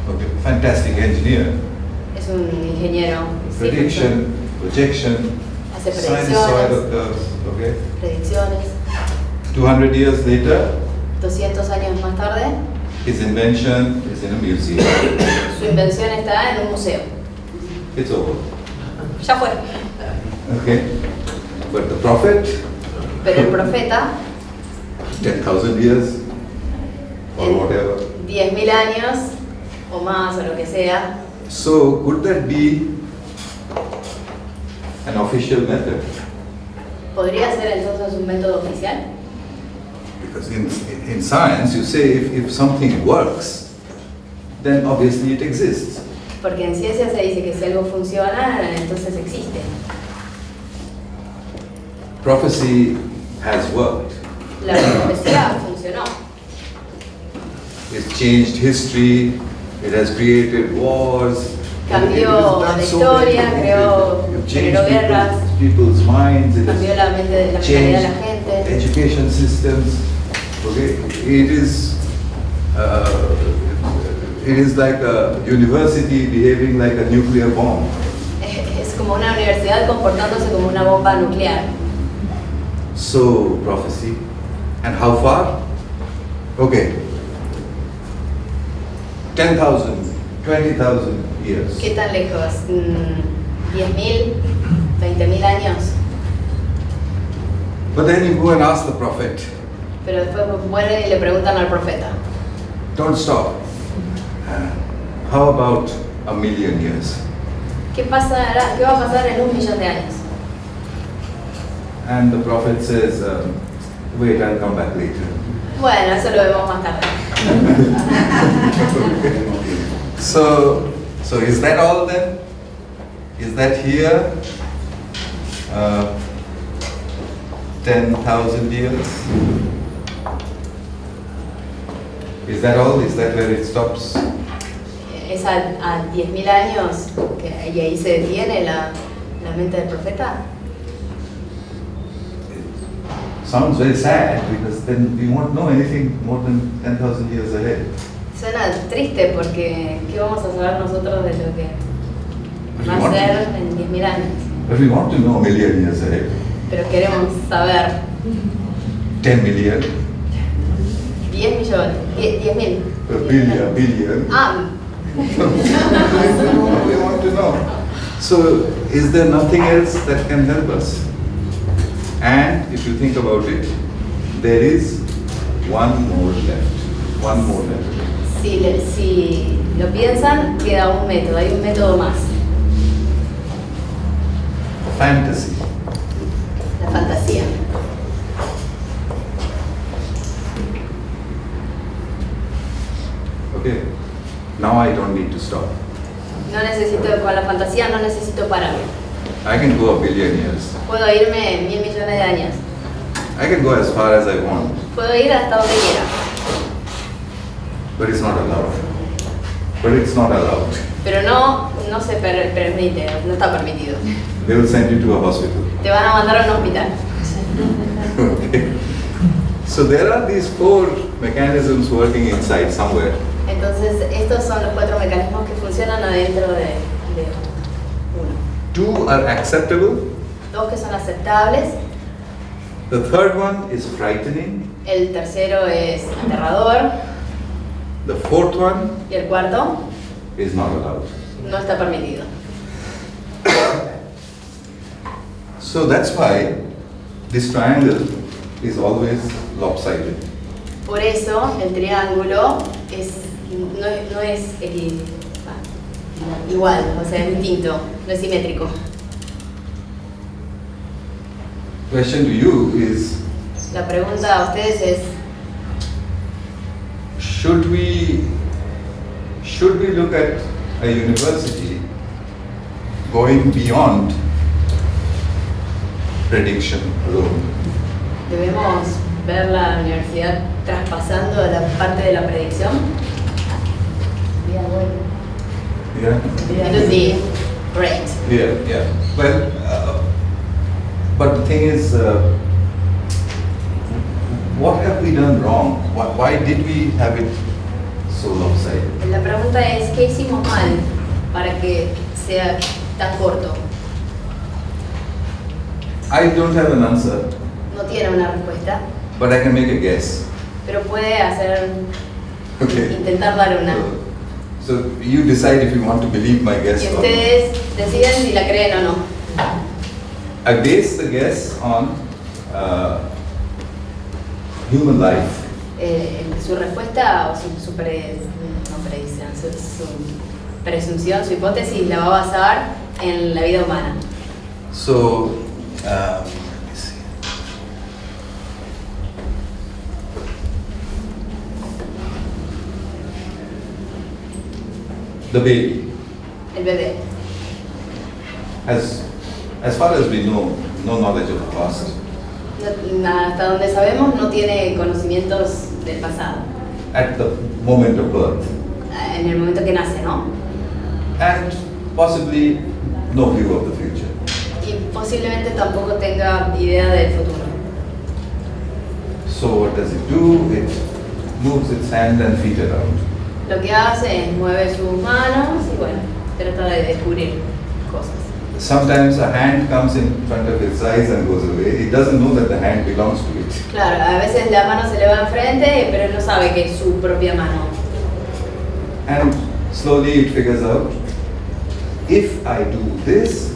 Okay, fantastic engineer. es un ingeniero. Prediction, projection, Hace sinusoidal curves. Okay. predicciones. 200 years later, 200 años más tarde, his invention is in a museum. su invención está en un museo. It's over. Ya fue. Okay. But the prophet, Pero el profeta, 10,000 years or en whatever. 10.000 años o más o lo que sea, So could that be an official method? ¿podría ser entonces un método oficial? Because in science, you say if something works, then obviously it exists. Porque en ciencia se dice que si algo funciona, entonces existe. Prophecy has worked. La profecía funcionó. It's changed history. It has created wars. Cambió It has done la so historia, many things. creó- You've generó changed guerras. people's minds. It Cambió has la mente de la mentalidad de changed la gente. education systems. Okay, it is like a university behaving like a nuclear bomb. Es como una universidad comportándose como una bomba nuclear. So prophecy, and how far? Okay, 10,000, 20,000 years. ¿Qué tan lejos? ¿10.000? ¿20.000 años? But then you go and ask the prophet, Pero después vuelven y le preguntan al profeta. don't stop. How about 1,000,000 years? ¿Qué va a pasar en 1.000.000 de años? And the Prophet says, wait, I'll come back later. Bueno, eso lo vemos más tarde. So is that all then? Is that here? 10,000 years? Is that all? Is that where it stops? ¿Es a 10.000 años y ahí se detiene la mente del profeta? Sounds very sad because then we won't know anything more than 10,000 years ahead. Suena triste porque ¿qué vamos a saber nosotros de lo que But va we a want ser to, en 10.000 años? but we want to know a million years ahead. Pero queremos saber 10 million, 10 millones, 10.000. a billion. Ah, We want to know. So is there nothing else that can help us? And if you think about it, there is one more left. One more left. si lo piensan, queda un método, hay un método más, Fantasy. la fantasía. Okay. Now I don't need to stop. No necesito, con la fantasía no necesito parar. I can go a billion years. Puedo irme 1.000 millones de años. I can go as far as I want, Puedo ir hasta donde quiera. but it's not allowed. But it's not allowed. Pero no se permite, no está permitido. They will send you to a hospital. Te van a mandar a un hospital. Okay. So there are these 4 mechanisms working inside somewhere. Entonces, estos son los 4 mecanismos que funcionan adentro de uno. 2 are acceptable. 2 que son aceptables. The third one is frightening. El tercero es aterrador. The fourth one Y el cuarto is not allowed. no está permitido. So that's why this triangle is always lopsided. Por eso el triángulo no es igual, o sea, es distinto, no es simétrico. Question to you is, La pregunta a ustedes es, should we look at a university going beyond prediction alone? ¿debemos ver la universidad traspasando a la parte de la predicción? Yeah. It would be great. Yeah. Well, but the thing is, what have we done wrong? Why did we have it so lopsided? La pregunta es, ¿qué hicimos mal para que sea tan corto? I don't have an answer, No tiene una respuesta, but I can make a guess. pero puede Okay. intentar dar una. So you decide if you want to believe my guess Y or not. ustedes deciden si la creen o no. I base the guess on human life. Su respuesta o su presunción, su hipótesis la va a basar en la vida humana. So, let me see. The baby, El bebé. as far as we know, no knowledge of the past. Hasta donde sabemos no tiene conocimientos del pasado, At the moment of birth, en el momento que nace, ¿no? and possibly no view of the future. Y posiblemente tampoco tenga idea del futuro. So what does it do? It moves its hand and feet around. Lo que hace es mueve sus manos y bueno, trata de descubrir cosas. Sometimes a hand comes in front of its eyes and goes away. It doesn't know that the hand belongs to it. Claro, a veces la mano se le va enfrente, pero él no sabe que es su propia mano. And slowly it figures out, if I do this,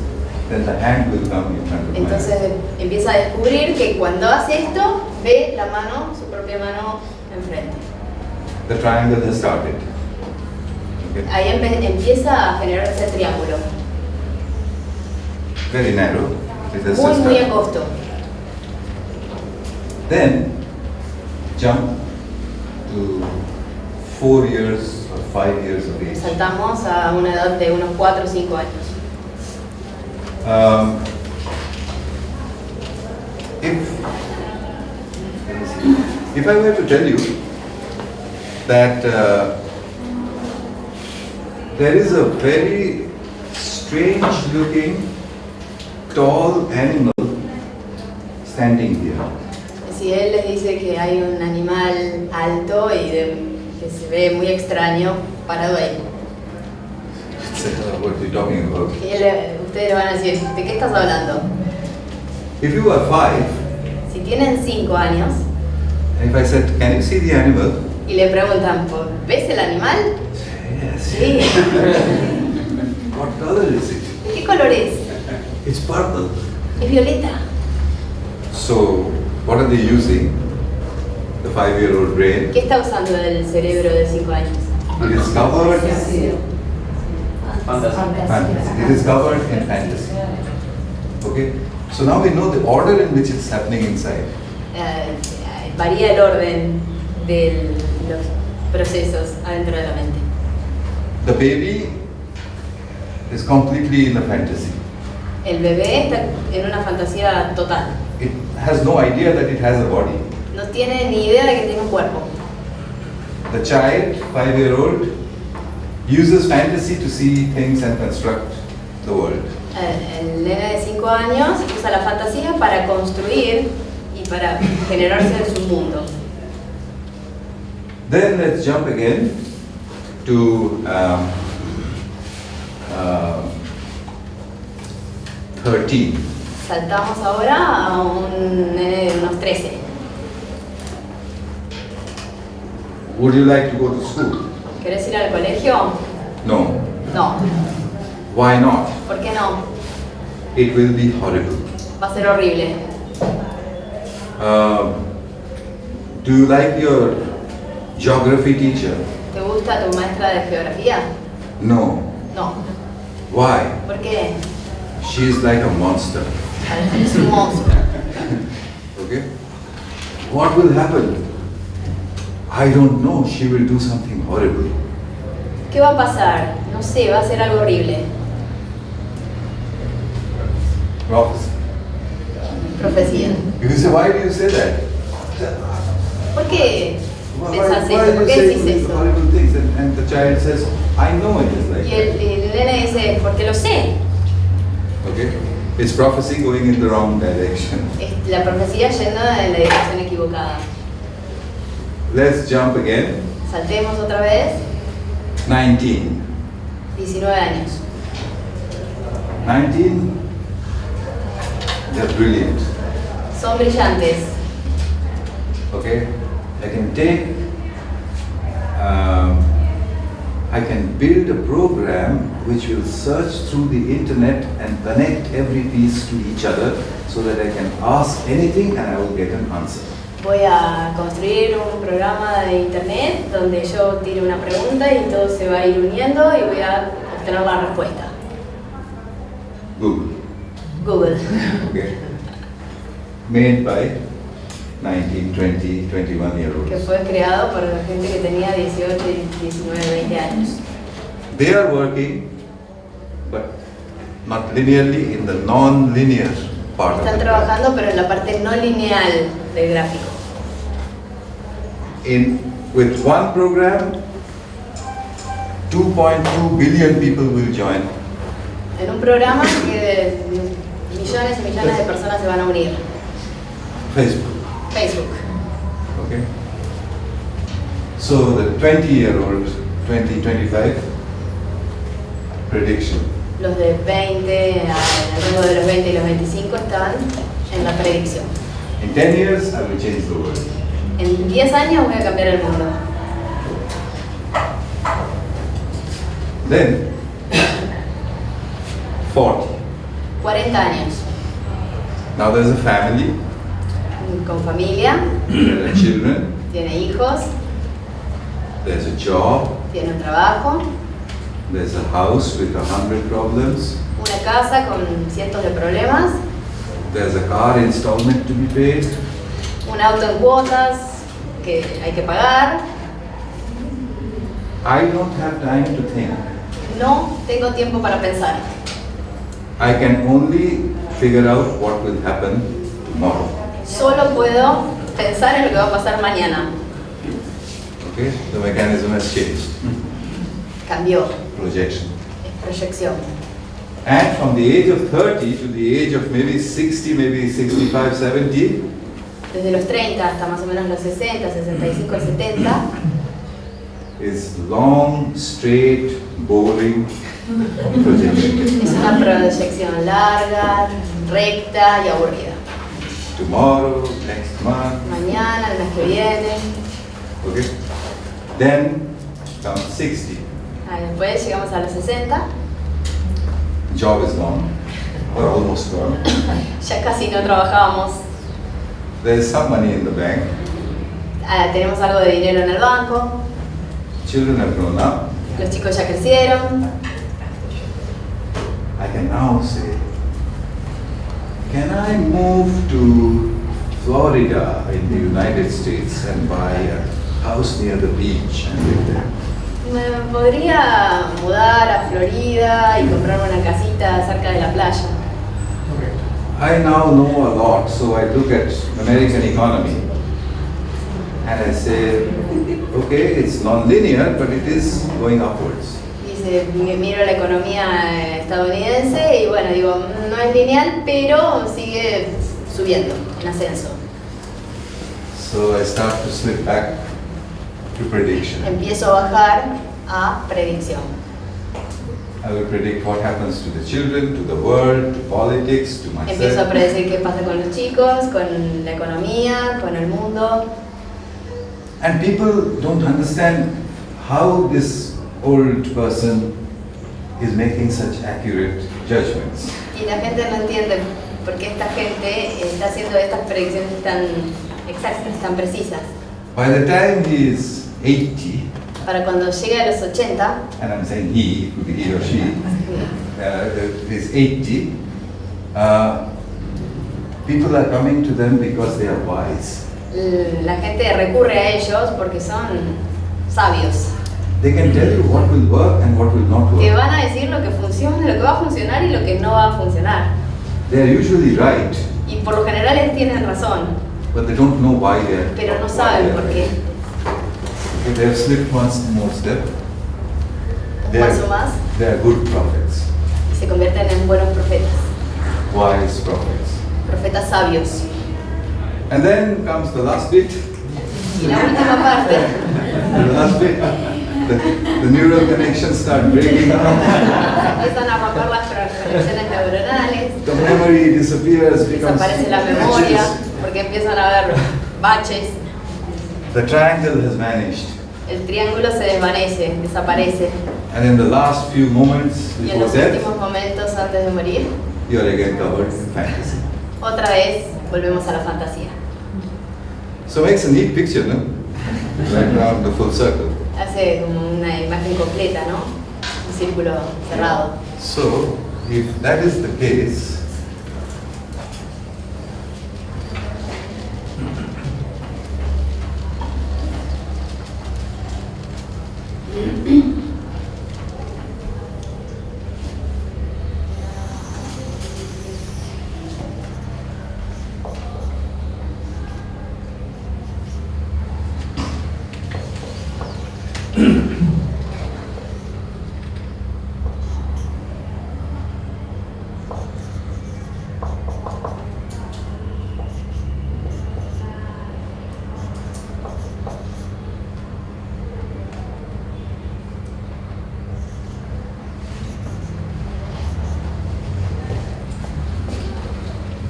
then the hand will come in front of my Entonces eyes. empieza a descubrir que cuando hace esto, ve la mano, su propia mano enfrente. The triangle has started. Okay. Ahí empieza a generarse el triángulo. Very narrow. It has Muy, just muy started. angosto. Then jump to 4 years or 5 years of age. Saltamos a una edad de unos 4 o 5 años. If I were to tell you that there is a very strange looking tall animal standing here. Si él les dice que hay un animal alto y que se ve muy extraño parado ahí, What are you talking about? y ustedes le van a decir, ¿de qué estás hablando? If you are 5, Si tienen 5 años and if I said, can you see the animal? y le preguntan, ¿ves el animal? Yes. Sí. What color is it? ¿De qué color es? It's purple. Es violeta. So, what are they using? The 5-year-old brain. ¿Qué está usando el cerebro de 5 años? It is covered. Fantasía. Fantasy. It is covered in fantasy. Okay. So now we know the order in which it's happening inside. Varía el orden de los procesos adentro de la mente. The baby is completely in a fantasy. El bebé está en una fantasía total. It has no idea that it has a body. No tiene ni idea de que tiene un cuerpo. The child, 5-year-old, uses fantasy to see things and construct the world. El nene de 5 años usa la fantasía para construir y para generarse en su mundo. Then let's jump again to 13. Saltamos ahora a un nene de unos 13. Would you like to go to school? ¿Querés ir al colegio? No. No. Why not? ¿Por qué no? It will be horrible. Va a ser horrible. Do you like your geography teacher? ¿Te gusta tu maestra de geografía? No. No. Why? ¿Por qué? She is like a monster. Es un monstruo. Okay? What will happen? I don't know. She will do something horrible. ¿Qué va a pasar? No sé, va a ser algo horrible. Prophecy. Profecía. You say, why do you say that? ¿Por qué Why pensás do eso? ¿Por you qué say decís these eso? horrible things? And the child says, I know it is like Y that. el nene dice, porque lo sé. Okay? It's prophecy going in the wrong direction. Es la profecía yendo en la dirección equivocada. Let's jump again. Saltemos otra vez. 19. 19 años. 19. They're brilliant. Son brillantes. Okay? I can take, I can build a program which will search through the internet and connect every piece to each other so that I can ask anything and I will get an answer. Voy a construir un programa de internet donde yo tire una pregunta y todo se va a ir uniendo y voy a obtener la respuesta. Google. Google. Okay? Made by 19, 20, 21 year Que olds. fue creado por la gente que tenía 18, 19, 20 años. They are working, but not linearly, in the non-linear part of Están the trabajando pero en la parte no lineal del gráfico. With one program, 2.2 billion people will join. En un programa que millones y millones de personas se van a unir. Facebook. Facebook. Okay? So the 20-year-old, 20, 25, prediction. Los de 20, el rango de los 20 y los 25 están en la predicción. In 10 years, I will change the world. En 10 años voy a cambiar el mundo. Then, 40. 40 años. Now there's a family, Con familia, there are children, tiene hijos, there's a job, tiene un trabajo, there's a house with 100 problems, una casa con cientos de problemas, there's a car installment to be paid, un un auto en cuotas que hay que pagar. I don't have time to think. No tengo tiempo para pensar. I can only figure out what will happen tomorrow. Solo puedo pensar en lo que va a pasar mañana. Okay? The mechanism has changed. Cambió. Projection. Es proyección. And from the age of 30 to the age of maybe 60, maybe 65, 70, Desde los 30 hasta más o menos los 60, 65, 70, is long, straight, boring projection. es una proyección larga, recta y aburrida. Tomorrow, next month, Mañana, el mes que viene. okay? Then comes 60. Después llegamos a los 60, Job is gone, or almost gone. ya casi no trabajábamos. There is some money in the bank. Tenemos algo de dinero en el banco, Children have grown up. los chicos ya crecieron. I can now say, can I move to Florida in the United States and buy a house near the beach and live there? Me podría mudar a Florida y comprar una casita cerca de la playa. I now know a lot, so I look at American economy and I say, okay, it's non-linear, but it is going upwards. Dice, miro la economía estadounidense y bueno, digo, no es lineal, pero sigue subiendo, en ascenso. So I start to slip back to prediction. Empiezo a bajar a predicción. I will predict what happens to the children, to the world, to politics, to Empiezo a myself. predecir qué pasa con los chicos, con la economía, con el mundo. And people don't understand how this old person is making such accurate judgments. Y la gente no entiende por qué esta gente está haciendo estas predicciones tan exactas, tan precisas. By the time he is 80, Para cuando llegue a los 80, and I'm saying he, it could be he or she, is 80, people are coming to them because they are wise. la gente recurre a ellos porque son sabios, They can tell you what will work and what will not que work. van a decir lo que funciona, lo que va a funcionar y lo que no va a funcionar. They are usually right, Y por lo general ellos tienen razón, but they don't know why they are. pero no why saben they are por qué. right. If they have slipped one more step, they Un paso más are, they are good prophets, y se convierten en buenos profetas, wise prophets. profetas sabios. And then comes the last bit. Y la última parte, The last bit. The neural connections start breaking down. empiezan a romper las conexiones neuronales, The memory disappears, becomes desaparece la memoria, patches. porque empiezan a haber baches, The triangle has vanished. el triángulo se desvanece, desaparece. And in the last few moments Y en before los death, últimos momentos antes de morir, you are again covered in fantasy. otra vez volvemos a la fantasía. So it makes a neat picture, no? Right around the full circle. Hace como una imagen completa, ¿no? Un círculo cerrado. So, if that is the case,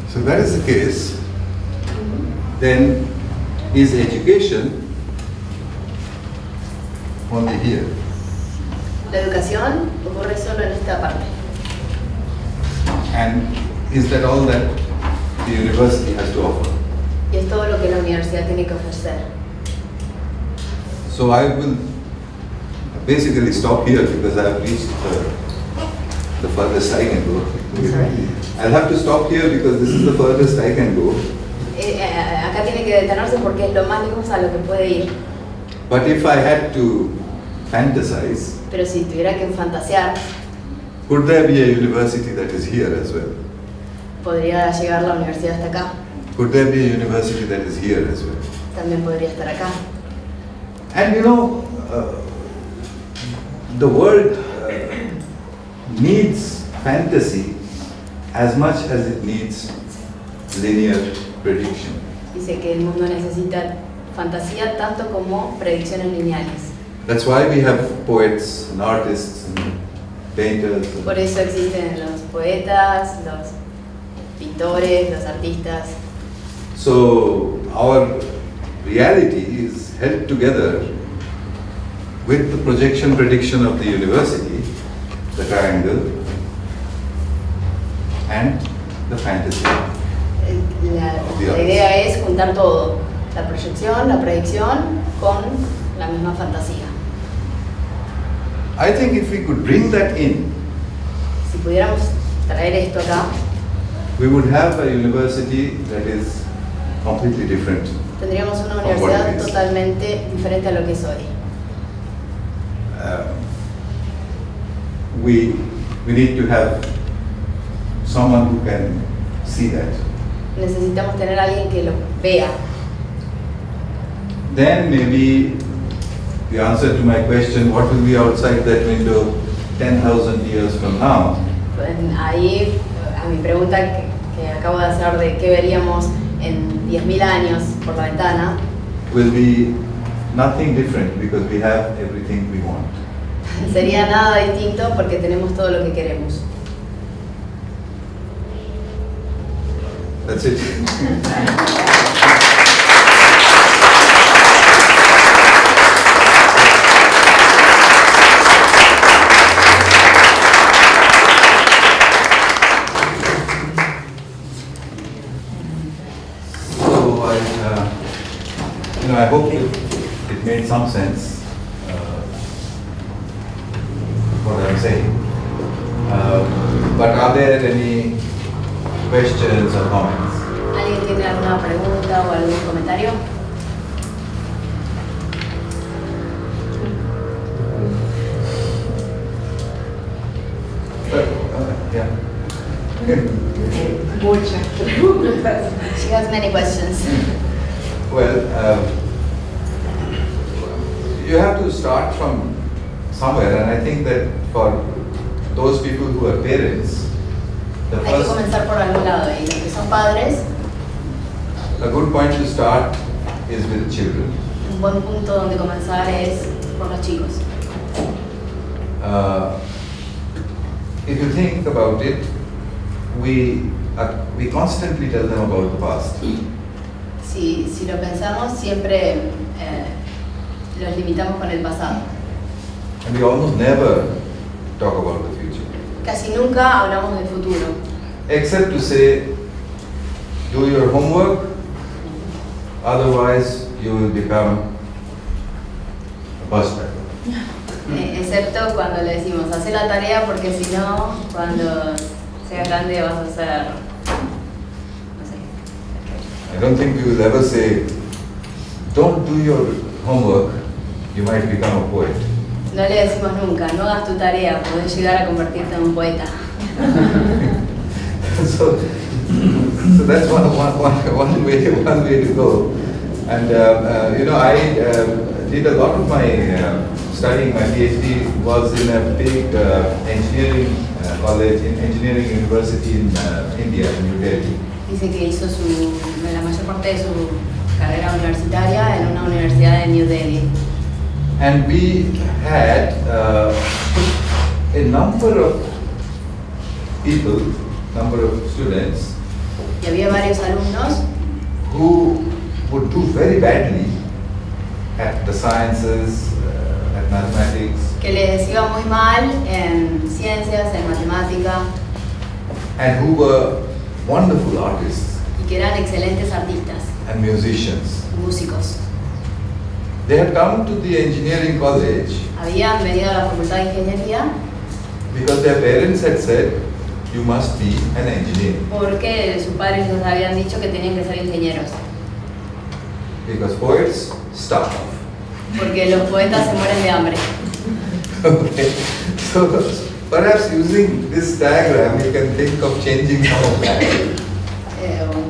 so that is the case, then is education only here? La educación ocurre solo en esta parte. And is that all that the university has to offer? Y es todo lo que la universidad tiene que ofrecer. So I will basically stop here because I have reached the furthest I can go. Sorry? I'll have to stop here because this is the furthest I can go. Acá acá tiene que detenerse porque es lo más lejos a lo que puede ir. But if I had to fantasize, Pero si tuviera que fantasear, could there be a university that is here as well? podría llegar la universidad hasta acá. Could there be a university that is here as well? También podría estar acá. And you know, the world needs fantasy as much as it needs linear prediction. Dice que el mundo necesita fantasía tanto como predicciones lineales. That's why we have poets and artists and painters. Por eso existen los poetas, los pintores, los artistas. So our reality is held together with the projection prediction of the university, the triangle, and the fantasy. La idea es juntar todo, la proyección, la predicción con la misma fantasía. I think if we could bring that in, Si pudiéramos traer esto acá, we would have a university that is completely different. tendríamos una From what universidad it is. totalmente diferente a lo que es hoy. We need to have someone who can see that. Necesitamos tener a alguien que lo vea. Then maybe the answer to my question, what will be outside that window 10,000 years from now, Ahí, a mi pregunta que acabo de hacer de qué veríamos en 10.000 años por la ventana, will be nothing different because we have everything we want. sería nada distinto porque tenemos todo lo que queremos. That's it. So I hope it made some sense what I'm saying. But are there any questions or comments? ¿Alguien tiene alguna pregunta o algún comentario? Yeah. Muchas preguntas. She has many questions. Well, you have to start from somewhere, and I think that for those people who are parents, the Hay que first, comenzar por algún lado y los que son padres, a good point to start is with children. un buen punto donde comenzar es por los chicos. If you think about it, we constantly tell them about the past. Si lo pensamos, siempre los limitamos con el pasado. And we almost never talk about the future. Casi nunca hablamos del futuro, Except to say, do your homework, otherwise you will become a bus driver. excepto cuando le decimos, hacer la tarea porque si no, cuando seas grande vas a ser, no sé. I don't think we will ever say, don't do your homework, you might become a poet. No le decimos nunca, no hagas tu tarea, podés llegar a convertirte en un poeta. so that's one way to go. And I did a lot of my studying. My PhD was in a big engineering college, in engineering university in India, New Delhi. Dice que hizo la mayor parte de su carrera universitaria en una universidad de New Delhi. And we had a number of people, number of students Y había varios alumnos who would do very badly at the sciences, at mathematics, que les iba muy mal en ciencias, en matemática, and who were wonderful artists y que eran excelentes artistas, and musicians. músicos. They had come to the engineering college Habían venido a la Facultad de Ingeniería because their parents had said, you must be an engineer. porque sus padres les habían dicho que tenían que ser ingenieros. Because poets starve. Porque los poetas se mueren de hambre. Okay. So perhaps using this diagram you can think of changing some of that.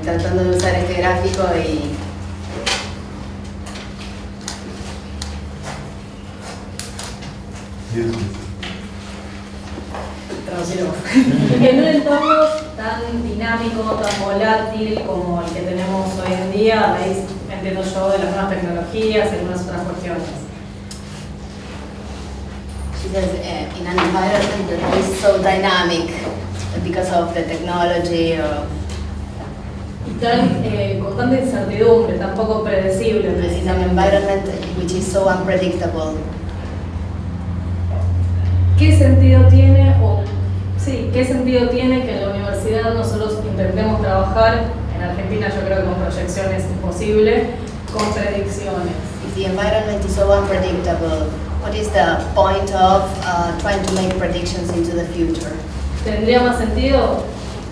Tratando de usar este gráfico y traducirlo. En un entorno tan dinámico, tan volátil como el que tenemos hoy en día, a raíz, entiendo yo, de las nuevas tecnologías y algunas otras cuestiones. She says, in an environment that is so dynamic because of the technology. Y tan con tanta incertidumbre, tan poco predecible, In an precisamente. environment which is so unpredictable. ¿Qué sentido tiene, qué sentido tiene que en la universidad nosotros intentemos trabajar, en Argentina yo creo que con proyecciones es imposible, con predicciones? If the environment is so unpredictable, what is the point of trying to make predictions into the future? ¿Tendría más sentido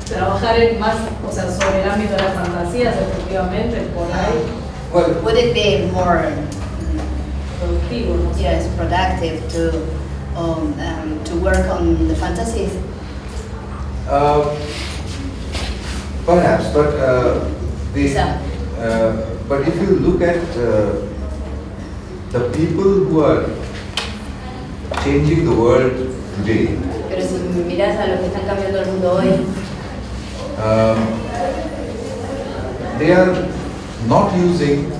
trabajar más, sobre el ámbito de las fantasías, efectivamente, por ahí? Well, Would it be more, Productivo, no sé. yes, productive to work on the fantasies? Perhaps, but Quizá. but if you look at the people who are changing the world today, Pero si miras a los que están cambiando el mundo hoy, they are not using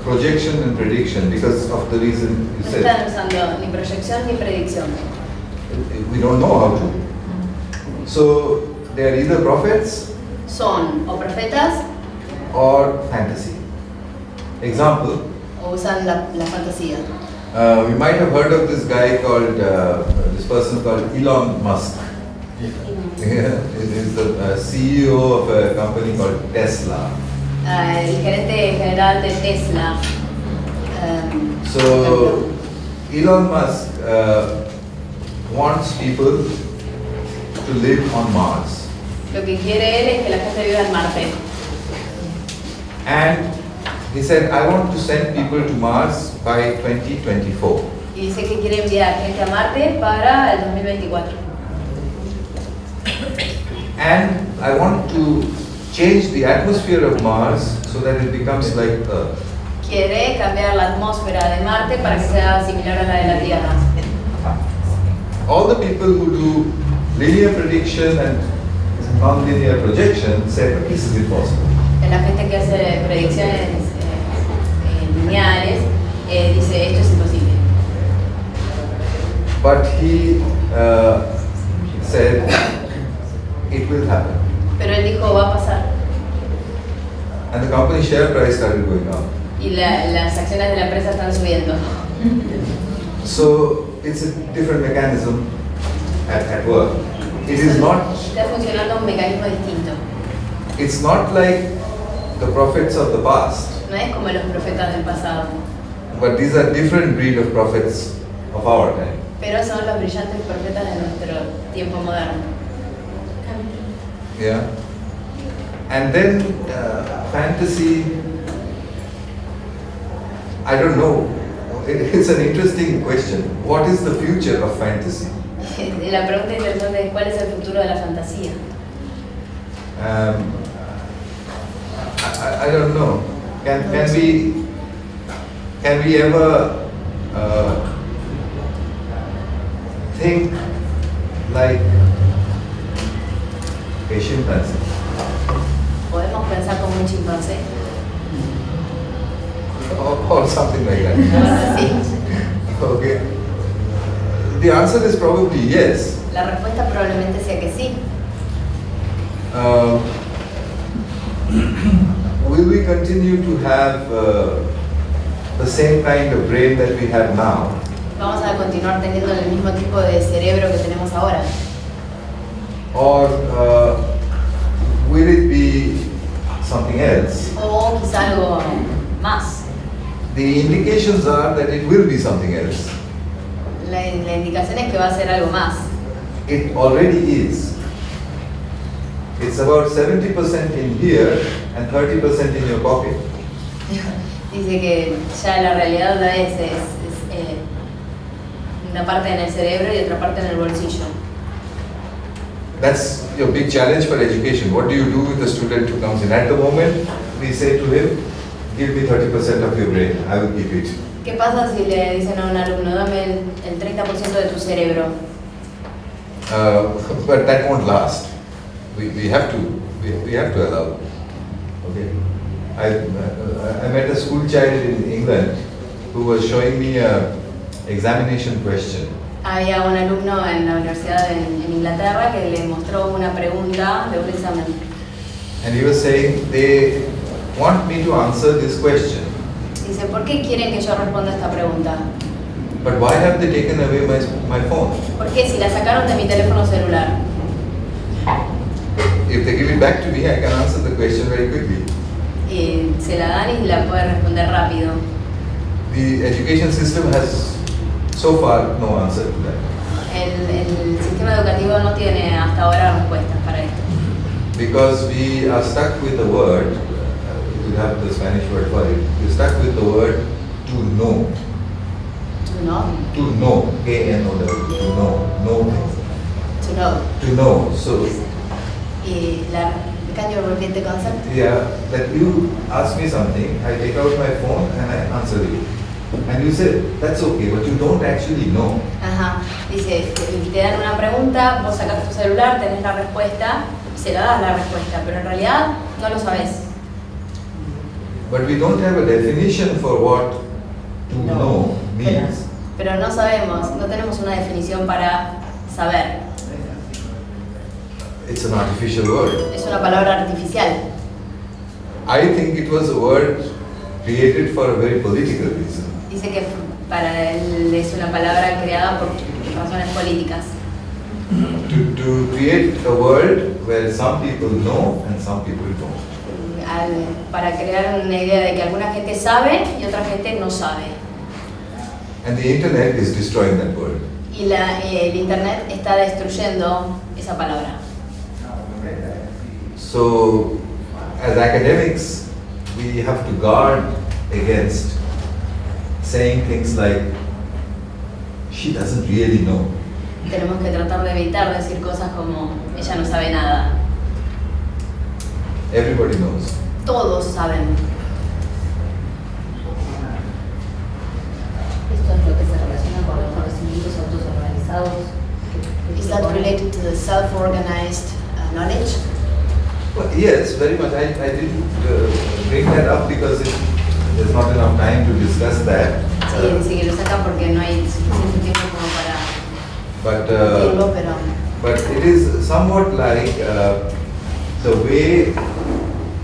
projection and prediction because of the reason you no said. están usando ni proyección ni predicción. We don't know how to. So they are either prophets Son o profetas or fantasy. Example, o usan la fantasía. we might have heard of this guy called, this person called Elon Musk. Yeah, it is the CEO of a company called Tesla. El gerente general de Tesla. So Elon Musk wants people to live on Mars. Lo que quiere él es que la gente viva en Marte. And he said, I want to send people to Mars by 2024. Y dice que quiere enviar gente a Marte para el 2024. And I want to change the atmosphere of Mars so that it becomes like Earth. Quiere cambiar la atmósfera de Marte para que sea similar a la de la Tierra. All the people who do linear prediction and non-linear projection said this is impossible. La gente que hace predicciones lineales dice esto es imposible. But he said it will happen. Pero él dijo va a pasar. And the company share price started going up. Y las acciones de la empresa están subiendo. So it's a different mechanism at work. It is not. Está funcionando un mecanismo distinto. It's not like the prophets of the past, No es como los profetas del pasado. but these are different breed of prophets of our time. Pero son los brillantes profetas de nuestro tiempo moderno. Yeah. And then fantasy. I don't know. It's an interesting question. What is the future of fantasy? La pregunta interesante es cuál es el futuro de la fantasía. I don't know. Can we ever think like a chimpanzee? Podemos pensar como un chimpancé. Or something like that. Sí. Okay. The answer is probably yes. La respuesta probablemente sea que sí. Will we continue to have the same kind of brain that we have now? Vamos a continuar teniendo el mismo tipo de cerebro que tenemos ahora. Or will it be something else? O quizá algo más. The indications are that it will be something else. La indicación es que va a ser algo más. It already is. It's about 70% in here and 30% in your pocket. Dice que ya la realidad no es una parte en el cerebro y otra parte en el bolsillo. That's your big challenge for education. What do you do with the student who comes in? At the moment, we say to him, give me 30% of your brain, I will keep it. ¿Qué pasa si le dicen a un alumno, dame el 30% de tu cerebro? But that won't last. We have to allow. Okay. I met a school child in England who was showing me a examination question. Había un alumno en la universidad en Inglaterra que le mostró una pregunta de un examen. And he was saying, they want me to answer this question. Dice, ¿por qué quieren que yo responda esta pregunta? But why have they taken away my phone? ¿Por qué si la sacaron de mi teléfono celular? If they give it back to me, I can answer the question very quickly. Y se la dan y la puede responder rápido. The education system has so far no answer to that. El sistema educativo no tiene hasta ahora respuestas para esto. Because we are stuck with the word, we have the Spanish word for it, we're stuck with the word to know. To know. To know, K-N-O-W, to know things. To know. To know, so Can you repeat the concept? yeah, that you ask me something, I take out my phone and I answer you. And you say, that's okay, but you don't actually know. Ajá. Dice, te dan una pregunta, vos sacas tu celular, tenés la respuesta, se la das la respuesta, pero en realidad no lo sabés. But we don't have a definition for what to know means. Pero no sabemos, no tenemos una definición para saber. It's an artificial word. Es una palabra artificial. I think it was a word created for a very political reason. Dice que para él es una palabra creada por razones políticas. To create a world where some people know and some people don't. Para crear una idea de que alguna gente sabe y otra gente no sabe. And the internet is destroying that word. Y el internet está destruyendo esa palabra. So, as academics, we have to guard against saying things like, she doesn't really know. Tenemos que tratar de evitar decir cosas como, ella no sabe nada. Everybody knows. Todos saben. Esto es lo que se relaciona con los conocimientos autoorganizados. Is that related to the self-organized knowledge? Well, yes, very much. I didn't bring that up because there's not enough time to discuss that. Sí, dice que lo saca porque no hay suficiente tiempo como para decirlo, pero... But it is somewhat like the way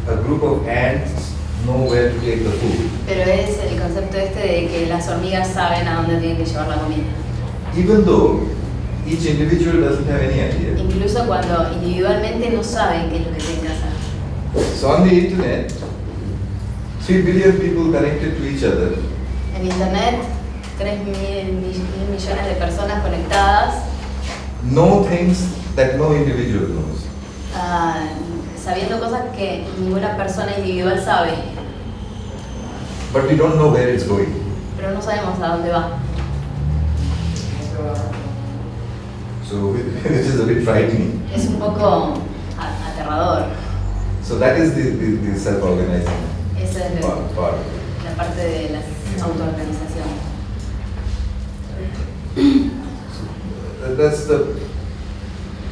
a group of ants know where to take the food. Pero es el concepto este de que las hormigas saben a dónde tienen que llevar la comida. Even though each individual doesn't have any idea. Incluso cuando individualmente no saben qué es lo que tienen que hacer. So on the internet, 3 billion people connected to each other. En internet, 3 mil millones de personas conectadas. Know things that no individual knows. Sabiendo cosas que ninguna persona individual sabe. But we don't know where it's going. Pero no sabemos a dónde va. So which is a bit frightening. Es un poco aterrador. So that is the self-organizing Esa es part. la parte de la autoorganización.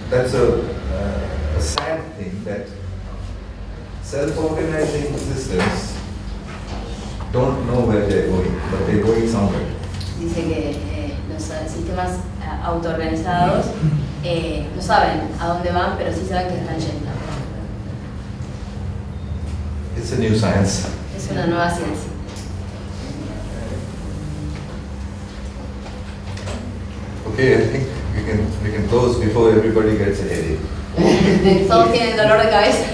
That's a sad thing that self-organizing systems don't know where they're going, but they're going somewhere. Dice que los sistemas autoorganizados no saben a dónde van, pero sí saben que están yendo. It's a new science. Es una nueva ciencia. Okay, I think we can close before everybody gets a headache. Todos tienen dolor de cabeza.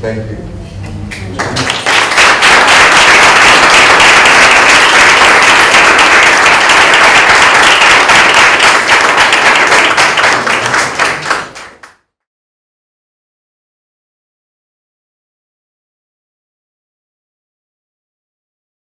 Thank you.